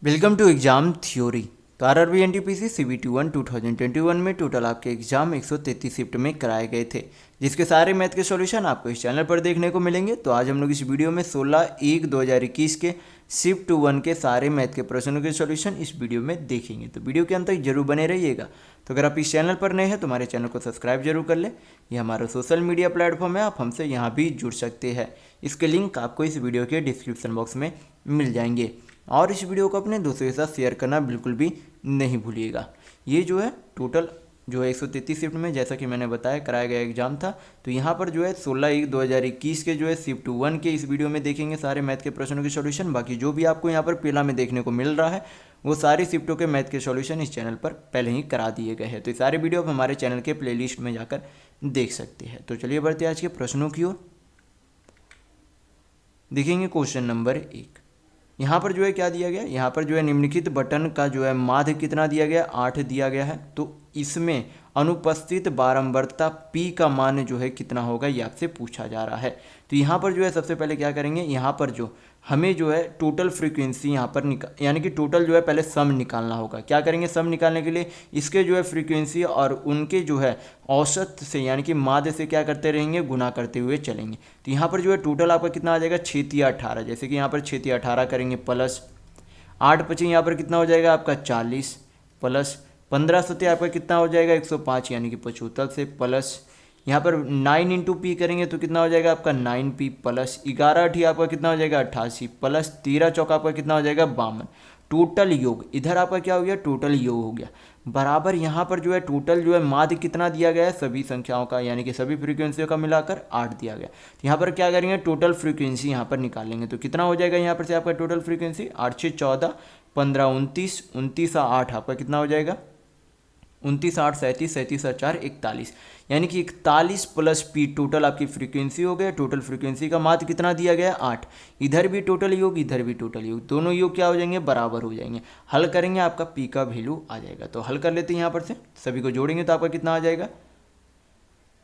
Welcome to exam theory. तो RRB NTPC CBT 1 2021 में total आपके एग्जाम 133 शिफ्ट में कराए गए थे, जिसके सारे मैथ के सॉल्यूशन आपको इस चैनल पर देखने को मिलेंगे। तो आज हम लोग इस वीडियो में 16/1/2021 के शिफ्ट 1 के सारे मैथ के प्रश्नों के सॉल्यूशन इस वीडियो में देखेंगे। तो वीडियो के अंत तक जरूर बने रहिएगा। तो अगर आप इस चैनल पर नए हैं तो हमारे चैनल को सब्सक्राइब जरूर कर लें। ये हमारा सोशल मीडिया प्लेटफॉर्म है, आप हमसे यहाँ भी जुड़ सकते हैं। इसके लिंक आपको इस वीडियो के डिस्क्रिप्शन बॉक्स में मिल जाएंगे। और इस वीडियो को अपने दोस्तों के साथ शेयर करना बिल्कुल भी नहीं भूलिएगा। ये जो है टोटल जो है 133 शिफ्ट में, जैसा कि मैंने बताया, कराया गया एग्जाम था। तो यहाँ पर जो है 16/1/2021 के जो है शिफ्ट 1 के इस वीडियो में देखेंगे सारे मैथ के प्रश्नों के सॉल्यूशन। बाकी जो भी आपको यहाँ पर पहला में देखने को मिल रहा है वो सारे शिफ्टों के मैथ के सॉल्यूशन इस चैनल पर पहले ही करा दिए गए हैं। तो ये सारे वीडियो आप हमारे चैनल के प्लेलिस्ट में जाकर देख सकते हैं। तो चलिए बढ़ते आज के प्रश्नों की ओर। देखेंगे क्वेश्चन नंबर 1। यहाँ पर जो है क्या दिया गया, यहाँ पर जो है निम्नलिखित बटन का जो है माध्य कितना दिया गया, 8 दिया गया है। तो इसमें अनुपस्थित बारंबारता P का मान जो है कितना होगा, ये आपसे पूछा जा रहा है। तो यहाँ पर जो है सबसे पहले क्या करेंगे, यहाँ पर जो हमें जो है टोटल फ्रीक्वेंसी यहाँ पर यानी कि टोटल जो है पहले सम निकालना होगा। क्या करेंगे, सम निकालने के लिए इसके जो है फ्रीक्वेंसी और उनके जो है औसत से यानी कि माध्य से क्या करते रहेंगे, गुना करते हुए चलेंगे। तो यहाँ पर जो है टोटल आपका कितना आ जाएगा, 6×18। जैसे कि यहाँ पर 6×18 करेंगे प्लस 8×5 यहाँ पर कितना हो जाएगा आपका 40 प्लस 15 आपका कितना हो जाएगा 105 यानी कि 75 से प्लस यहाँ पर 9 × P करेंगे तो कितना हो जाएगा आपका 9P प्लस 11×8 आपका कितना हो जाएगा 88 प्लस 13×4 आपका कितना हो जाएगा 52। टोटल योग इधर आपका क्या हो गया, टोटल योग हो गया बराबर। यहाँ पर जो है टोटल जो है माध्य कितना दिया गया है, सभी संख्याओं का यानी कि सभी फ्रीक्वेंसियों का मिलाकर 8 दिया गया। तो यहाँ पर क्या करेंगे, टोटल फ्रीक्वेंसी यहाँ पर निकालेंगे। तो कितना हो जाएगा यहाँ पर से आपका टोटल फ्रीक्वेंसी 8 6 14 15 29 29 8 आपका कितना हो जाएगा 29 8 37 37 और 4 41 यानी कि 41 प्लस P टोटल आपकी फ्रीक्वेंसी हो गया। टोटल फ्रीक्वेंसी का माध्य कितना दिया गया 8। इधर भी टोटल योग इधर भी टोटल योग, दोनों योग क्या हो जाएंगे, बराबर हो जाएंगे। हल करेंगे आपका P का वैल्यू आ जाएगा। तो हल कर लेते हैं, यहाँ पर से सभी को जोड़ेंगे तो आपका कितना आ जाएगा,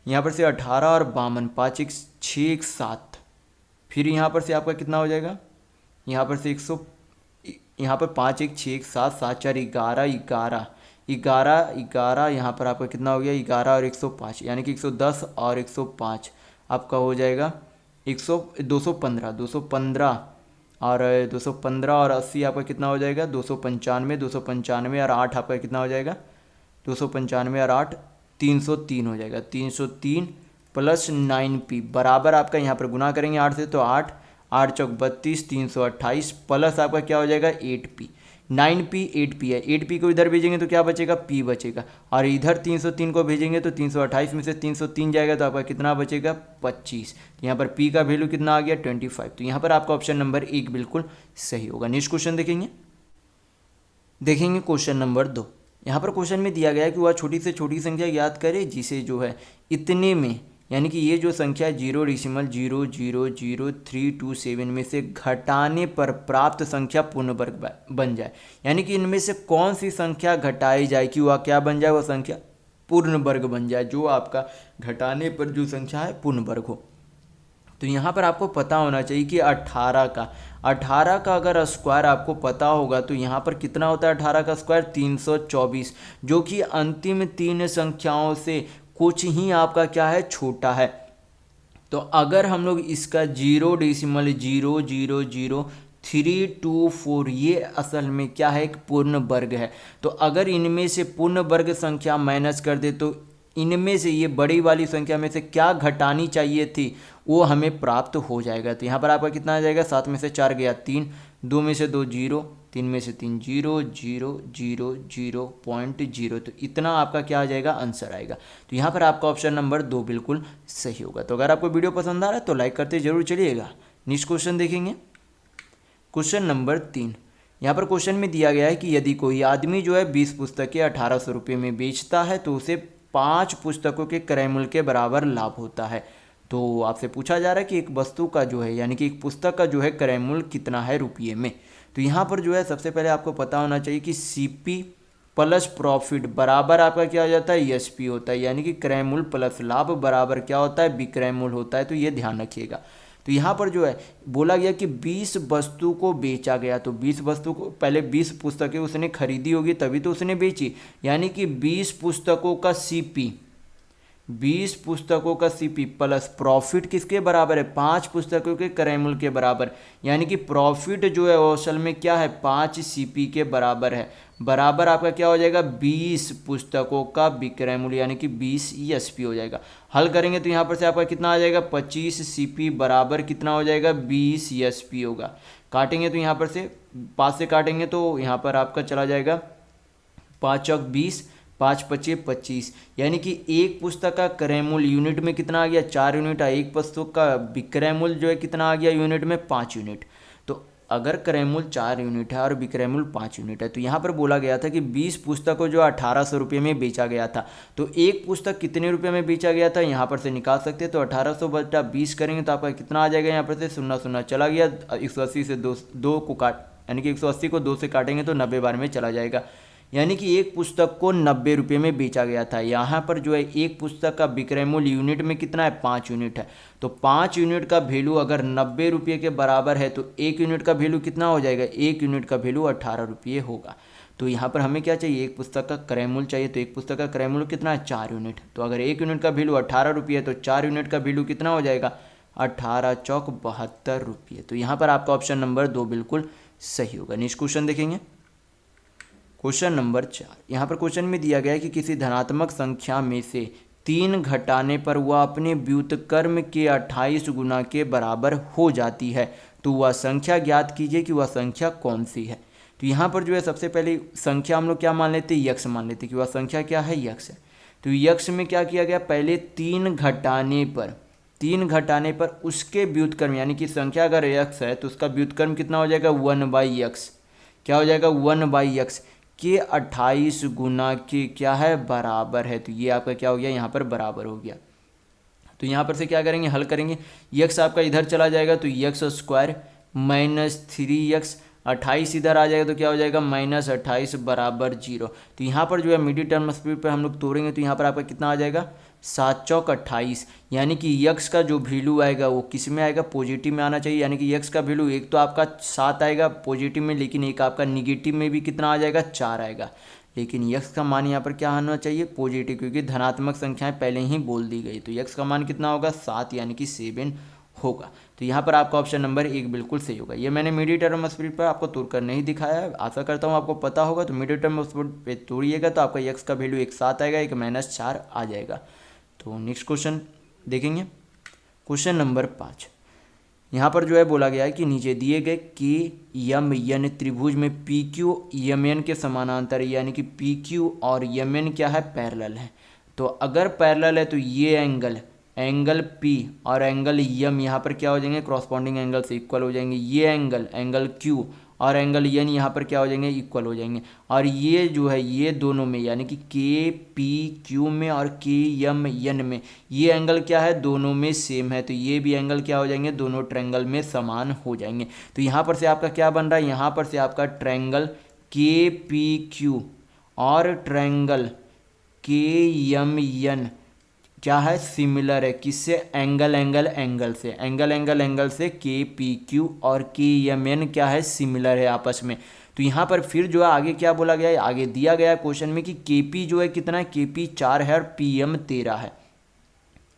यहाँ पर से 18 और 52 5 1 6 1 7। फिर यहाँ पर से आपका कितना हो जाएगा, यहाँ पर से 100 यहाँ पर 5 1 6 1 7 7 4 11 11 11 11 यहाँ पर आपका कितना हो गया 11 और 105 यानी कि 110 और 105 आपका हो जाएगा 215 215 और 215 और 80 आपका कितना हो जाएगा 295 295 और 8 आपका कितना हो जाएगा 295 और 8 303 हो जाएगा। 303 प्लस 9P बराबर आपका यहाँ पर गुना करेंगे 8 से तो 8 8 चौक 32 328 प्लस आपका क्या हो जाएगा 8P 9P 8P है। 8P को इधर भेजेंगे तो क्या बचेगा, P बचेगा। और इधर 303 को भेजेंगे तो 328 में से 303 जाएगा तो आपका कितना बचेगा 25। तो यहाँ पर P का वैल्यू कितना आ गया 25। तो यहाँ पर आपका ऑप्शन नंबर 1 बिल्कुल सही होगा। नेक्स्ट क्वेश्चन देखेंगे क्वेश्चन नंबर 2। यहाँ पर क्वेश्चन में दिया गया है कि वह छोटी से छोटी संख्या याद करे जिसे जो है इतने में यानी कि ये जो संख्या 0.0000327 में से घटाने पर प्राप्त संख्या पूर्ण वर्ग बन जाए। यानी कि इनमें से कौन सी संख्या घटाई जाए कि वह क्या बन जाए, वह संख्या पूर्ण वर्ग बन जाए, जो आपका घटाने पर जो संख्या है पूर्ण वर्ग हो। तो यहाँ पर आपको पता होना चाहिए कि 18 का अगर स्क्वायर आपको पता होगा तो यहाँ पर कितना होता है 18 का स्क्वायर 324, जो कि अंतिम 3 संख्याओं से कुछ ही आपका क्या है छोटा है। तो अगर हम लोग इसका 0.0000324 ये असल में क्या है, एक पूर्ण वर्ग है। तो अगर इनमें से पूर्ण वर्ग संख्या माइनस कर दे तो इनमें से ये बड़ी वाली संख्या में से क्या घटानी चाहिए थी वो हमें प्राप्त हो जाएगा। तो यहाँ पर आपका कितना आ जाएगा, 7 में से 4 गया 3, 2 में से 2 0, 3 में से 3 0 0 0 0.0। तो इतना आपका क्या आ जाएगा, आंसर आएगा। तो यहाँ पर आपका ऑप्शन नंबर 2 बिल्कुल सही होगा। तो अगर आपको वीडियो पसंद आ रहा है तो लाइक करते जरूर चलिएगा। नेक्स्ट क्वेश्चन देखेंगे क्वेश्चन नंबर 3। यहाँ पर क्वेश्चन में दिया गया है कि यदि कोई आदमी जो है 20 पुस्तकें 1800 रुपये में बेचता है तो उसे 5 पुस्तकों के क्रय मूल्य के बराबर लाभ होता है। तो आपसे पूछा जा रहा है कि एक वस्तु का जो है यानी कि एक पुस्तक का जो है क्रय मूल्य कितना है रुपये में। तो यहाँ पर जो है सबसे पहले आपको पता होना चाहिए कि CP प्लस प्रॉफिट बराबर आपका क्या हो जाता है, SP होता है। यानी कि क्रय मूल्य प्लस लाभ बराबर क्या होता है, विक्रय मूल्य होता है। तो ये ध्यान रखिएगा। तो यहाँ पर जो है बोला गया कि 20 वस्तु को बेचा गया, तो 20 वस्तु को पहले 20 पुस्तकें उसने खरीदी होगी तभी तो उसने बेची, यानी कि 20 पुस्तकों का सीपी, 20 पुस्तकों का सीपी प्लस प्रॉफिट किसके बराबर है, 5 पुस्तकों के क्रय मूल्य के बराबर, यानी कि प्रॉफिट जो है असल में क्या है 5 सीपी के बराबर है, बराबर आपका क्या हो जाएगा 20 पुस्तकों का विक्रय मूल्य, यानी कि 20 ईएसपी हो जाएगा। हल करेंगे तो यहाँ पर से आपका कितना आ जाएगा 25 सीपी बराबर कितना हो जाएगा 20 ईएसपी होगा। काटेंगे तो यहाँ पर से 5 से काटेंगे तो यहाँ पर आपका चला जाएगा 5 चौक 20, 5 पचे 25, यानी कि एक पुस्तक का क्रय मूल्य यूनिट में कितना आ गया 4 यूनिट, एक पुस्तक का विक्रय मूल्य जो है कितना आ गया यूनिट में 5 यूनिट। तो अगर क्रय मूल्य 4 यूनिट है और विक्रय मूल्य 5 यूनिट है तो यहाँ पर बोला गया था कि 20 पुस्तकों जो 1800 रुपये में बेचा गया था, तो एक पुस्तक कितने रुपये में बेचा गया था यहाँ पर से निकाल सकते हैं। तो 1800 बटा 20 करेंगे तो आपका कितना आ जाएगा, यहाँ पर से 0 चला गया, 180 से 2 को काट, यानी कि 180 को 2 से काटेंगे तो 90 बार में चला जाएगा, यानी कि एक पुस्तक को 90 रुपये में बेचा गया था। यहाँ पर जो है एक पुस्तक का विक्रय मूल्य यूनिट में कितना है 5 यूनिट है, तो 5 यूनिट का वैल्यू अगर 90 रुपये के बराबर है तो एक यूनिट का वैल्यू कितना हो जाएगा, एक यूनिट का वैल्यू 18 रुपये होगा। तो यहाँ पर हमें क्या चाहिए, एक पुस्तक का क्रय मूल्य चाहिए, तो एक पुस्तक का क्रय मूल्य कितना है 4 यूनिट, तो अगर एक यूनिट का वैल्यू 18 रुपये है तो 4 यूनिट का वैल्यू कितना हो जाएगा 18 चौक 72 रुपये। तो यहाँ पर आपका ऑप्शन नंबर 2 बिल्कुल सही होगा। नेक्स्ट क्वेश्चन देखेंगे, क्वेश्चन नंबर 4। यहाँ पर क्वेश्चन में दिया गया है कि किसी धनात्मक संख्या में से 3 घटाने पर वह अपने व्युत्क्रम के 28 गुना के बराबर हो जाती है, तो वह संख्या ज्ञात कीजिए कि वह संख्या कौन सी है। तो यहाँ पर जो है सबसे पहले संख्या हम लोग क्या मान लेते हैं, यक्ष मान लेते हैं कि वह संख्या क्या है, यक्ष है। तो यक्ष में क्या किया गया, पहले 3 घटाने पर उसके व्युत्क्रम, यानी कि संख्या अगर यक्ष है तो उसका व्युत्क्रम कितना हो जाएगा 1/x, क्या हो जाएगा 1/x के 28 गुना के क्या है बराबर है। तो ये आपका क्या हो गया, यहाँ पर बराबर हो गया। तो यहाँ पर से क्या करेंगे, हल करेंगे, यक्स आपका इधर चला जाएगा तो यक्स स्क्वायर माइनस 3x, 28 इधर आ जाएगा तो क्या हो जाएगा -28 बराबर 0। तो यहाँ पर जो है मिडिल टर्म स्पीड पर हम लोग तोड़ेंगे तो यहाँ पर आपका कितना आ जाएगा 7 चौक 28, यानी कि यक्स का जो वैल्यू आएगा वो किस में आएगा, पॉजिटिव में आना चाहिए, यानी कि यक्स का वैल्यू एक तो आपका 7 आएगा पॉजिटिव में, लेकिन एक आपका निगेटिव में भी कितना आ जाएगा 4 आएगा, लेकिन यक्स का मान यहाँ पर क्या आना चाहिए पॉजिटिव, क्योंकि धनात्मक संख्याएं पहले ही बोल दी गई। तो यक्स का मान कितना होगा 7, यानी कि 7 होगा। तो यहाँ पर आपका ऑप्शन नंबर 1 बिल्कुल सही होगा। ये मैंने मीडियम टर्म स्पीड पर आपको तोड़ कर नहीं दिखाया है, आशा करता हूँ आपको पता होगा। तो मीडियम टर्म स्पीड पे तोड़िएगा तो आपका यक्स का वैल्यू एक 7 आएगा, एक -4 आ जाएगा। तो नेक्स्ट क्वेश्चन देखेंगे, क्वेश्चन नंबर 5। यहाँ पर जो है बोला गया है कि नीचे दिए गए KMN त्रिभुज में PQ MN के समानांतर, यानी कि PQ और MN क्या है पैरेलल है। तो अगर पैरेलल है तो ये एंगल P और एंगल M यहाँ पर क्या हो जाएंगे क्रॉसपॉन्डिंग एंगल से इक्वल हो जाएंगे, ये एंगल Q और एंगल N यहाँ पर क्या हो जाएंगे इक्वल हो जाएंगे, और ये जो है ये दोनों में यानी कि KPQ में और KMN में ये एंगल क्या है दोनों में सेम है, तो ये भी एंगल क्या हो जाएंगे दोनों ट्रायंगल में समान हो जाएंगे। तो यहाँ पर से आपका क्या बन रहा है, यहाँ पर से आपका ट्रायंगल KPQ और ट्रायंगल KMN क्या है सिमिलर है, किससे एंगल से KPQ और KMN क्या है सिमिलर है आपस में। तो यहाँ पर फिर जो है आगे क्या बोला गया है, आगे दिया गया है क्वेश्चन में कि KP जो है कितना है, KP 4 है और PM 13 है।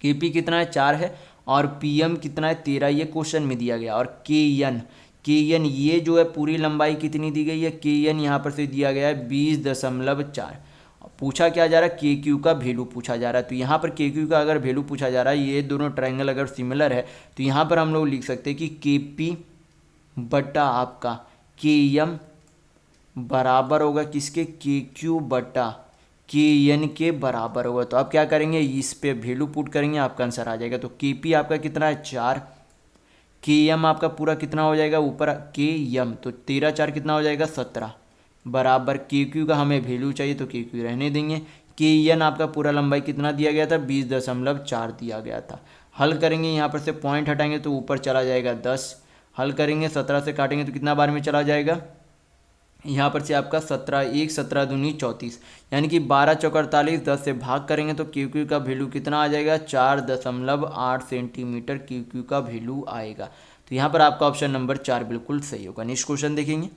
KP कितना है 4 है और PM कितना है 13, ये क्वेश्चन में दिया गया। और KN ये जो है पूरी लंबाई कितनी दी गई है, KN यहाँ पर से दिया गया है 20.4। पूछा क्या जा रहा है KQ का वैल्यू पूछा जा रहा है। तो यहाँ पर KQ का अगर वैल्यू पूछा जा रहा है, ये दोनों ट्रायंगल अगर सिमिलर है तो यहाँ पर हम लोग लिख सकते हैं कि KP बटा आपका KM बराबर होगा किसके, KQ बटा KN के बराबर होगा। तो आप क्या करेंगे इस पे वैल्यू पुट करेंगे, आपका आंसर आ जाएगा। तो KP आपका कितना है 4, KM आपका पूरा कितना हो जाएगा ऊपर KM, तो 13 4 कितना हो जाएगा 17 बराबर KQ का हमें वैल्यू चाहिए तो KQ रहने देंगे। KN आपका पूरा लंबाई कितना दिया गया था 20.4 दिया गया था। हल करेंगे यहाँ पर से पॉइंट हटाएंगे तो ऊपर चला जाएगा 10, हल करेंगे 17 से काटेंगे तो कितना बार में चला जाएगा यहाँ पर से आपका 17 17 दूनी 34, यानी कि 12 चौक 48, 10 से भाग करेंगे तो क्यू क्यू का वैल्यू कितना आ जाएगा, 4.8 सेंटीमीटर क्यू क्यू का वैल्यू आएगा। तो यहाँ पर आपका ऑप्शन नंबर 4 बिल्कुल सही होगा। नेक्स्ट क्वेश्चन देखेंगे,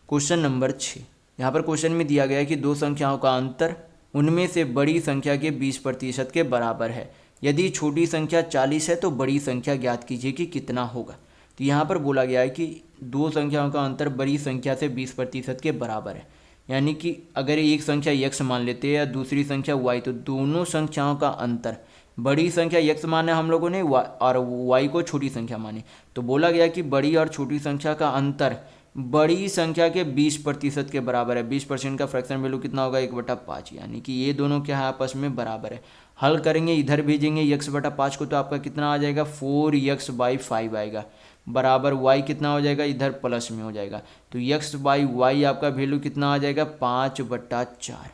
क्वेश्चन नंबर 6। यहाँ पर क्वेश्चन में दिया गया है कि दो संख्याओं का अंतर उनमें से बड़ी संख्या के 20% के बराबर है। यदि छोटी संख्या 40 है तो बड़ी संख्या ज्ञात कीजिए कि कितना होगा। तो यहाँ पर बोला गया है कि दो संख्याओं का अंतर बड़ी संख्या से 20% के बराबर है, यानी कि अगर एक संख्या x मान लेते हैं या दूसरी संख्या y, तो दोनों संख्याओं का अंतर, बड़ी संख्या x माने हम लोगों ने और y को छोटी संख्या माने, तो बोला गया कि बड़ी और छोटी संख्या का अंतर बड़ी संख्या के 20% के बराबर है। 20% का फ्रैक्शन वैल्यू कितना होगा, 1/5, यानी कि ये दोनों क्या है, आपस में बराबर है। हल करेंगे, इधर भेजेंगे x/5 को, तो आपका कितना आ जाएगा, 4x/5 आएगा, बराबर y कितना हो जाएगा, इधर प्लस में हो जाएगा। तो x/y आपका वैल्यू कितना आ जाएगा, 5/4,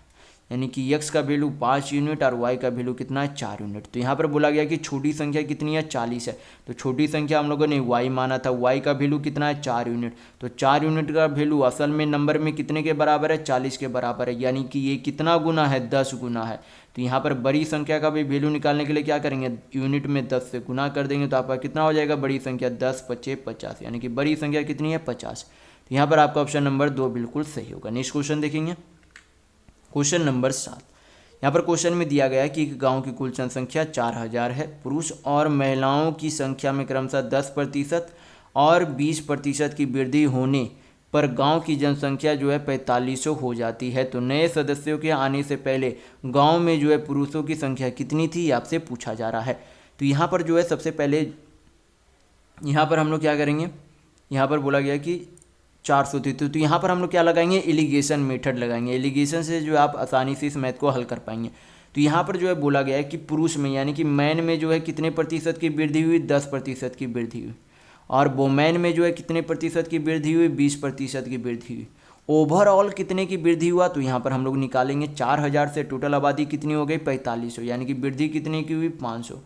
यानी कि x का वैल्यू 5 यूनिट और y का वैल्यू कितना है, 4 यूनिट। तो यहाँ पर बोला गया कि छोटी संख्या कितनी है, 40 है, तो छोटी संख्या हम लोगों ने y माना था, y का वैल्यू कितना है, 4 यूनिट। तो 4 यूनिट का वैल्यू असल में नंबर में कितने के बराबर है, 40 के बराबर है, यानी कि ये कितना गुना है, 10 गुना है। तो यहाँ पर बड़ी संख्या का भी वैल्यू निकालने के लिए क्या करेंगे, यूनिट में 10 से गुना कर देंगे, तो आपका कितना हो जाएगा, बड़ी संख्या 10 5 50, यानी कि बड़ी संख्या कितनी है, 50। तो यहाँ पर आपका ऑप्शन नंबर 2 बिल्कुल सही होगा। नेक्स्ट क्वेश्चन देखेंगे, क्वेश्चन नंबर 7। यहाँ पर क्वेश्चन में दिया गया है कि गांव की कुल जनसंख्या 4000 है। पुरुष और महिलाओं की संख्या में क्रमशः 10% और 20% की वृद्धि होने पर गांव की जनसंख्या जो है 4500 हो जाती है। तो नए सदस्यों के आने से पहले गांव में जो है पुरुषों की संख्या कितनी थी, आपसे पूछा जा रहा है। तो यहाँ पर जो है सबसे पहले यहाँ पर हम लोग क्या करेंगे, यहाँ पर बोला गया कि 400 थी, तो यहाँ पर हम लोग क्या लगाएंगे, एलिगेशन मेथड लगाएंगे। एलिगेशन से जो आप आसानी से इस मैथ को हल कर पाएंगे। तो यहाँ पर जो है बोला गया है कि पुरुष में यानी कि मैन में जो है कितने प्रतिशत की वृद्धि हुई, 10% की वृद्धि हुई, और वोमेन में जो है कितने प्रतिशत की वृद्धि हुई, 20% की वृद्धि हुई। ओवरऑल कितने की वृद्धि हुआ, तो यहाँ पर हम लोग निकालेंगे 4000 से टोटल आबादी कितनी हो गई, 4500, यानी कि वृद्धि कितने की हुई, 500,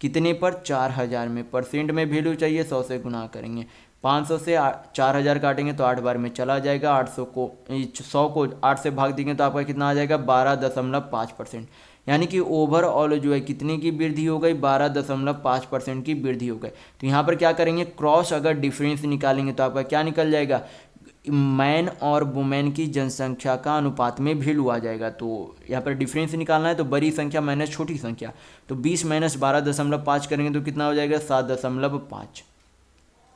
कितने पर, 4000 में। परसेंट में वैल्यू चाहिए, 100 से गुना करेंगे। 500 से 4000 काटेंगे तो 8 बार में चला जाएगा। 800 को 100 को 8 से भाग देंगे तो आपका कितना आ जाएगा, 12.5%, यानी कि ओवरऑल जो है कितने की वृद्धि हो गई, 12.5% की वृद्धि हो गई। तो यहाँ पर क्या करेंगे, क्रॉस अगर डिफरेंस निकालेंगे तो आपका क्या निकल जाएगा, मैन और वुमेन की जनसंख्या का अनुपात में वैल्यू आ जाएगा। तो यहाँ पर डिफरेंस निकालना है, तो बड़ी संख्या माइनस छोटी संख्या, तो 20 माइनस 12.5 करेंगे तो कितना हो जाएगा, 7.5,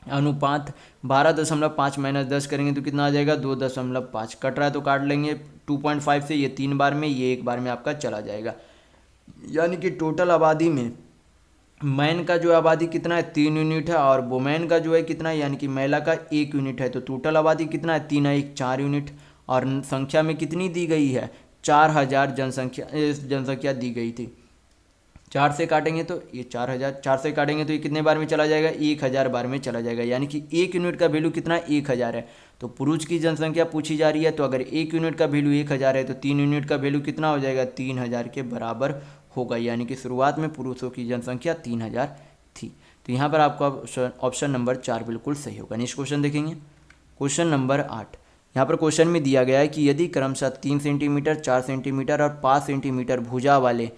अनुपात 12.5 माइनस 10 करेंगे तो कितना आ जाएगा, 2.5। कट रहा है तो काट लेंगे 2.5 से, ये 3 बार में, ये 1 बार में आपका चला जाएगा। यानी कि टोटल आबादी में मैन का जो आबादी कितना है, 3 यूनिट है, और वुमेन का जो है कितना है, यानी कि महिला का 1 यूनिट है। तो टोटल आबादी कितना है, 3 है 1 4 यूनिट, और संख्या में कितनी दी गई है, 4000 जनसंख्या दी गई थी। 4 से काटेंगे तो ये 4000, 4 से काटेंगे तो ये कितने बार में चला जाएगा, 1000 बार में चला जाएगा, यानी कि 1 यूनिट का वैल्यू कितना, 1000 है। तो पुरुष की जनसंख्या पूछी जा रही है, तो अगर 1 यूनिट का वैल्यू 1000 है तो 3 यूनिट का वैल्यू कितना हो जाएगा, 3000 के बराबर होगा, यानी कि शुरुआत में पुरुषों की जनसंख्या 3000 थी। तो यहाँ पर आपका ऑप्शन नंबर 4 बिल्कुल सही होगा। नेक्स्ट क्वेश्चन देखेंगे, क्वेश्चन नंबर 8। यहाँ पर क्वेश्चन में दिया गया है कि यदि क्रमशः 3 सेंटीमीटर, 4 सेंटीमीटर और 5 सेंटीमीटर भुजा वाले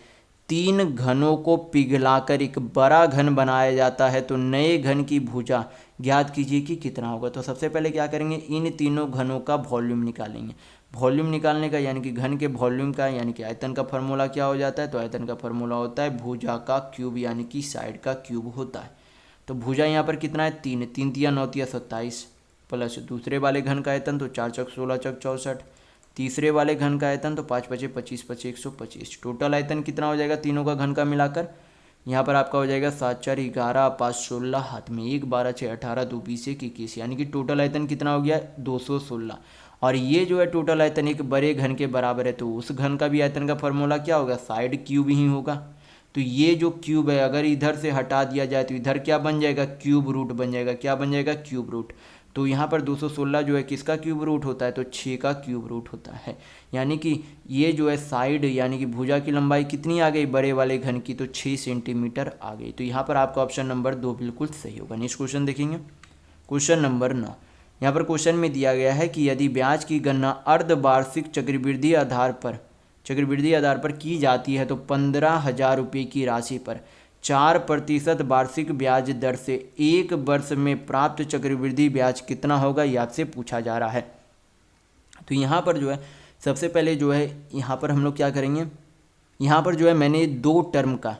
3 घनों को पिघलाकर एक बड़ा घन बनाया जाता है तो नए घन की भुजा ज्ञात कीजिए कि कितना होगा। तो सबसे पहले क्या करेंगे, इन तीनों घनों का वॉल्यूम निकालेंगे। वॉल्यूम निकालने का यानी कि घन के वॉल्यूम का यानी कि आयतन का फॉर्मूला क्या हो जाता है, तो आयतन का फॉर्मूला होता है भुजा का क्यूब, यानी कि साइड का क्यूब होता है। तो भुजा यहाँ पर कितना है, 3, 3 तिया 9 तिया 27, प्लस दूसरे वाले घन का आयतन तो 4 चौक 16 चौक 64, तीसरे वाले घन का आयतन तो 5 पचे 25 पचे 125। टोटल आयतन कितना हो जाएगा तीनों का घन का मिलाकर, यहाँ पर आपका हो जाएगा 7 4 11 5 16, हाथ में 1 12 6 18 2 20 1 21, यानी कि टोटल आयतन कितना हो गया 216। और ये जो है टोटल आयतन एक बड़े घन के बराबर है, तो उस घन का भी आयतन का फॉर्मूला क्या होगा, साइड क्यूब ही होगा। तो ये जो क्यूब है अगर इधर से हटा दिया जाए तो इधर क्या बन जाएगा, क्यूब रूट बन जाएगा। क्या बन जाएगा, क्यूब रूट। तो यहाँ पर 216 जो है किसका क्यूब रूट होता है, तो 6 का क्यूब रूट होता है। यानी कि ये जो है साइड यानी कि भुजा की लंबाई कितनी आ गई बड़े वाले घन की, तो 6 सेंटीमीटर आ गई। तो यहाँ पर आपका ऑप्शन नंबर 2 बिल्कुल सही होगा। नेक्स्ट क्वेश्चन देखेंगे, क्वेश्चन नंबर 9। यहाँ पर क्वेश्चन में दिया गया है कि यदि ब्याज की गणना अर्धवार्षिक चक्रवृद्धि आधार पर की जाती है तो 15,000 रुपये की राशि पर 4% वार्षिक ब्याज दर से 1 वर्ष में प्राप्त चक्रवृद्धि ब्याज कितना होगा, ये आपसे पूछा जा रहा है। तो यहाँ पर जो है सबसे पहले जो है यहाँ पर हम लोग क्या करेंगे, यहाँ पर जो है मैंने दो टर्म का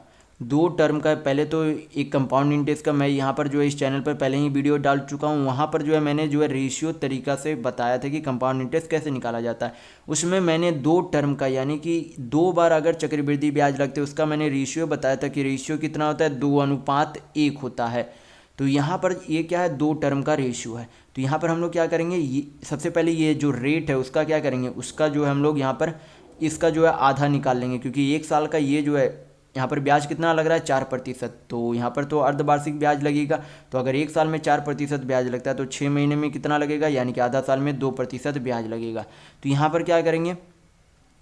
पहले तो एक कंपाउंड इंटरेस्ट का मैं यहाँ पर जो है इस चैनल पर पहले ही वीडियो डाल चुका हूँ। वहाँ पर जो है मैंने जो है रेशियो तरीका से बताया था कि कंपाउंड इंटरेस्ट कैसे निकाला जाता है। उसमें मैंने दो टर्म का यानी कि 2 बार अगर चक्रवृद्धि ब्याज लगते उसका मैंने रेशियो बताया था कि रेशियो कितना होता है, 2:1 होता है। तो यहाँ पर ये क्या है, 2 टर्म का रेशियो है। तो यहाँ पर हम लोग क्या करेंगे, ये सबसे पहले ये जो रेट है उसका क्या करेंगे, उसका जो है हम लोग यहाँ पर इसका जो है आधा निकाल लेंगे, क्योंकि 1 साल का ये जो है यहाँ पर ब्याज कितना लग रहा है 4%। तो यहाँ पर तो अर्धवार्षिक ब्याज लगेगा। तो अगर 1 साल में 4% ब्याज लगता है तो 6 महीने में कितना लगेगा, यानी कि आधा साल में 2% ब्याज लगेगा। तो यहाँ पर क्या करेंगे,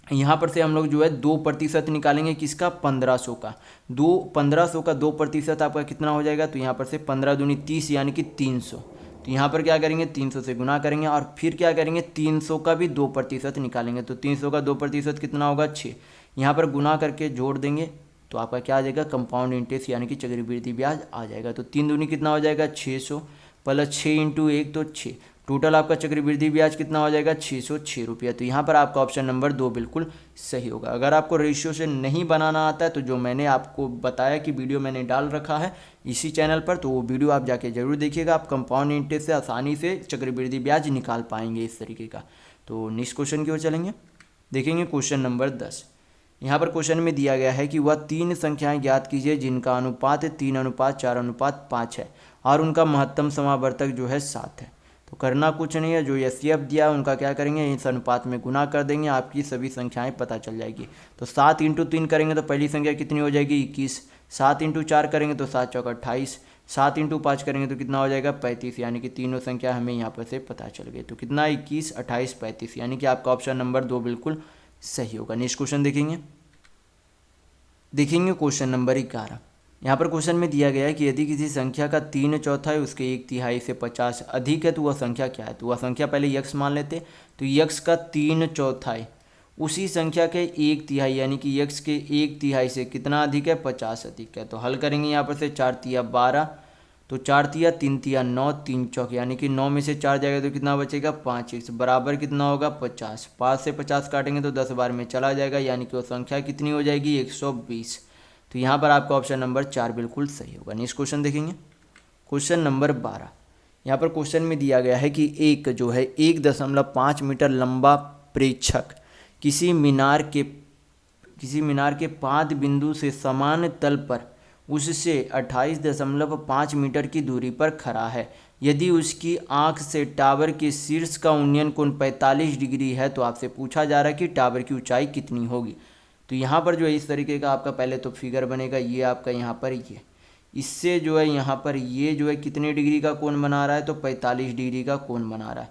यहाँ पर से हम लोग जो है 2% निकालेंगे किसका, 1500 का। 1500 का 2% आपका कितना हो जाएगा, तो यहाँ पर से 15 दूनी 30 यानी कि 300। तो यहाँ पर क्या करेंगे, 300 से गुना करेंगे और फिर क्या करेंगे 300 का भी 2% निकालेंगे। तो 300 का 2% कितना होगा, 6। यहाँ पर गुना करके जोड़ देंगे तो आपका क्या आ जाएगा, कंपाउंड इंटरेस्ट यानी कि चक्रवृद्धि ब्याज आ जाएगा। तो 3 दूनी कितना हो जाएगा, 600 प्लस 6 × 1 तो 6। टोटल आपका चक्रवृद्धि ब्याज कितना हो जाएगा, 606 रुपया। तो यहाँ पर आपका ऑप्शन नंबर 2 बिल्कुल सही होगा। अगर आपको रेशियो से नहीं बनाना आता है तो जो मैंने आपको बताया कि वीडियो मैंने डाल रखा है इसी चैनल पर, तो वो वीडियो आप जाके जरूर देखिएगा। आप कंपाउंड इंटरेस्ट से आसानी से चक्रवृद्धि ब्याज निकाल पाएंगे इस तरीके का। तो नेक्स्ट क्वेश्चन की ओर चलेंगे, देखेंगे क्वेश्चन नंबर 10। यहाँ पर क्वेश्चन में दिया गया है कि वह 3 संख्याएं ज्ञात कीजिए जिनका अनुपात 3:4:5 है और उनका महत्तम समावर्तक जो है 7 है। तो करना कुछ नहीं है, जो एचसीएफ दिया उनका क्या करेंगे, इस अनुपात में गुना कर देंगे, आपकी सभी संख्याएं पता चल जाएगी। तो 7 × 3 करेंगे तो पहली संख्या कितनी हो जाएगी, 21। 7 × 4 करेंगे तो 7 × 28। 7 × 5 करेंगे तो कितना हो जाएगा, 35। यानी कि तीनों संख्या हमें यहाँ पर से पता चल गई। तो कितना, 21, 28, 35, यानी कि आपका ऑप्शन नंबर 2 बिल्कुल सही होगा। नेक्स्ट क्वेश्चन देखेंगे क्वेश्चन नंबर 11। यहाँ पर क्वेश्चन में दिया गया है कि यदि किसी संख्या का 3/4 उसके 1/3 से 50 अधिक है तो वह संख्या क्या है। तो वह संख्या पहले यक्स मान लेते, तो यक्स का 3/4 उसी संख्या के 1/3 यानी कि यक्स के 1/3 से कितना अधिक है, 50 अधिक है। तो हल करेंगे यहाँ पर से 4×3 12, तो 4×3 3×3 9, 3 चौक यानी कि 9 में से 4 जाएगा तो कितना बचेगा, 5x बराबर कितना होगा, 50। 5 से 50 काटेंगे तो 10 बार में चला जाएगा, यानी कि वो संख्या कितनी हो जाएगी, 120। तो यहाँ पर आपका ऑप्शन नंबर 4 बिल्कुल सही होगा। नेक्स्ट क्वेश्चन देखेंगे, क्वेश्चन नंबर 12। यहाँ पर क्वेश्चन में दिया गया है कि एक जो है 1.5 मीटर लंबा प्रेक्षक किसी मीनार के पाद बिंदु से समान तल पर उससे 28.5 मीटर की दूरी पर खड़ा है। यदि उसकी आंख से टावर के शीर्ष का उन्नयन कोण 45 डिग्री है तो आपसे पूछा जा रहा है कि टावर की ऊंचाई कितनी होगी। तो यहाँ पर जो है इस तरीके का आपका पहले तो फिगर बनेगा, ये आपका यहाँ पर ये इससे जो है यहाँ पर ये जो है कितने डिग्री का कोण बना रहा है, तो 45 डिग्री का कोण बना रहा है।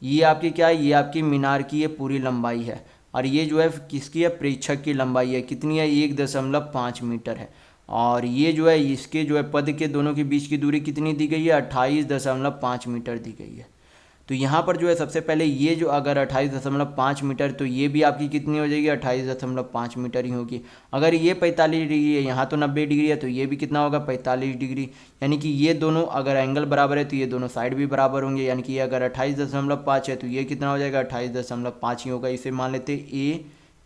ये आपकी क्या है, ये आपकी मीनार की ये पूरी लंबाई है और ये जो है किसकी है, प्रेक्षक की लंबाई है, कितनी है, 1.5 मीटर है। और ये जो है इसके जो है पद के दोनों के बीच की दूरी कितनी दी गई है, 28.5 मीटर दी गई है। तो यहाँ पर जो है सबसे पहले ये जो अगर 28.5 मीटर, तो ये भी आपकी कितनी हो जाएगी, 28.5 मीटर ही होगी। अगर ये 45 डिग्री है, यहाँ तो 90 डिग्री है, तो ये भी कितना होगा, 45 डिग्री। यानी कि ये दोनों अगर एंगल बराबर है तो ये दोनों साइड भी बराबर होंगे, यानी कि ये अगर 28.5 है तो ये कितना हो जाएगा, 28.5 ही होगा। इसे मान लेते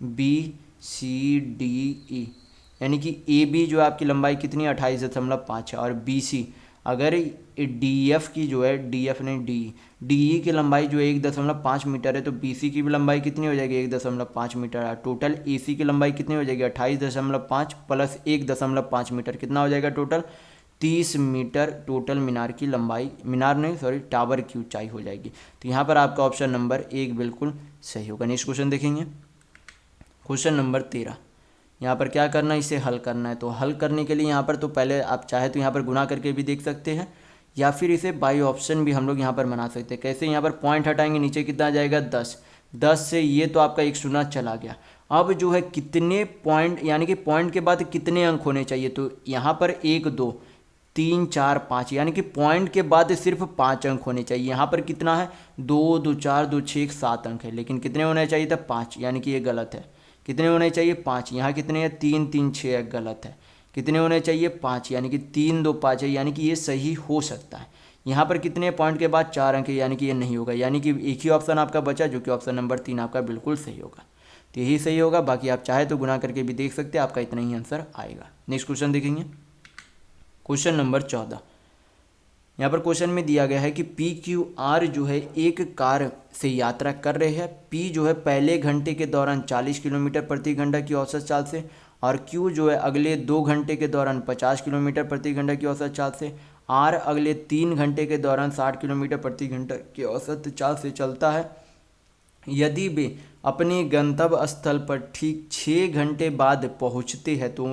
ABCDE, यानी कि AB जो आपकी लंबाई कितनी 28.5 है और BC अगर DF की जो है DE की लंबाई जो है 1.5 मीटर है, तो BC की भी लंबाई कितनी हो जाएगी, 1.5 मीटर है। टोटल AC की लंबाई कितनी हो जाएगी, 28.5 प्लस 1.5 मीटर, कितना हो जाएगा टोटल 30 मीटर। टोटल मीनार की लंबाई, टावर की ऊंचाई हो जाएगी। तो यहाँ पर आपका ऑप्शन नंबर 1 बिल्कुल सही होगा। नेक्स्ट क्वेश्चन देखेंगे, क्वेश्चन नंबर 13। यहाँ पर क्या करना है, इसे हल करना है। तो हल करने के लिए यहाँ पर तो पहले आप चाहे तो यहाँ पर गुना करके भी देख सकते हैं या फिर इसे बाई ऑप्शन भी हम लोग यहाँ पर बना सकते हैं। कैसे, यहाँ पर पॉइंट हटाएंगे, नीचे कितना आ जाएगा 10 से ये तो आपका 1 शून्य चला गया। अब जो है कितने पॉइंट यानी कि पॉइंट के बाद कितने अंक होने चाहिए, तो यहाँ पर 1 2 3 4 5, यानी कि पॉइंट के बाद सिर्फ 5 अंक होने चाहिए। यहाँ पर कितना है 2 2 4 2 6 7 अंक है, लेकिन कितने होने चाहिए था 5, यानी कि ये गलत है। कितने होने चाहिए 5, यहाँ कितने हैं 3 3 6 है, गलत है। कितने होने चाहिए 5, यानी कि 3 2 5 है, यानी कि ये सही हो सकता है। यहाँ पर कितने पॉइंट के बाद 4 अंक है, यानी कि ये नहीं होगा, यानी कि एक ही ऑप्शन आपका बचा जो कि ऑप्शन नंबर 3 आपका बिल्कुल सही होगा। तो यही सही होगा, बाकी आप चाहे तो गुना करके भी देख सकते हैं, आपका इतना ही आंसर आएगा। नेक्स्ट क्वेश्चन देखेंगे, क्वेश्चन नंबर 14। यहाँ पर क्वेश्चन में दिया गया है कि पी क्यू आर जो है एक कार से यात्रा कर रहे हैं। पी जो है पहले घंटे के दौरान 40 किलोमीटर प्रति घंटा की औसत चाल से, और क्यू जो है अगले 2 घंटे के दौरान 50 किलोमीटर प्रति घंटा की औसत चाल से, आर अगले 3 घंटे के दौरान 60 किलोमीटर प्रति घंटा की औसत चाल से चलता है। यदि वे अपने गंतव्य स्थल पर ठीक 6 घंटे बाद पहुंचते हैं तो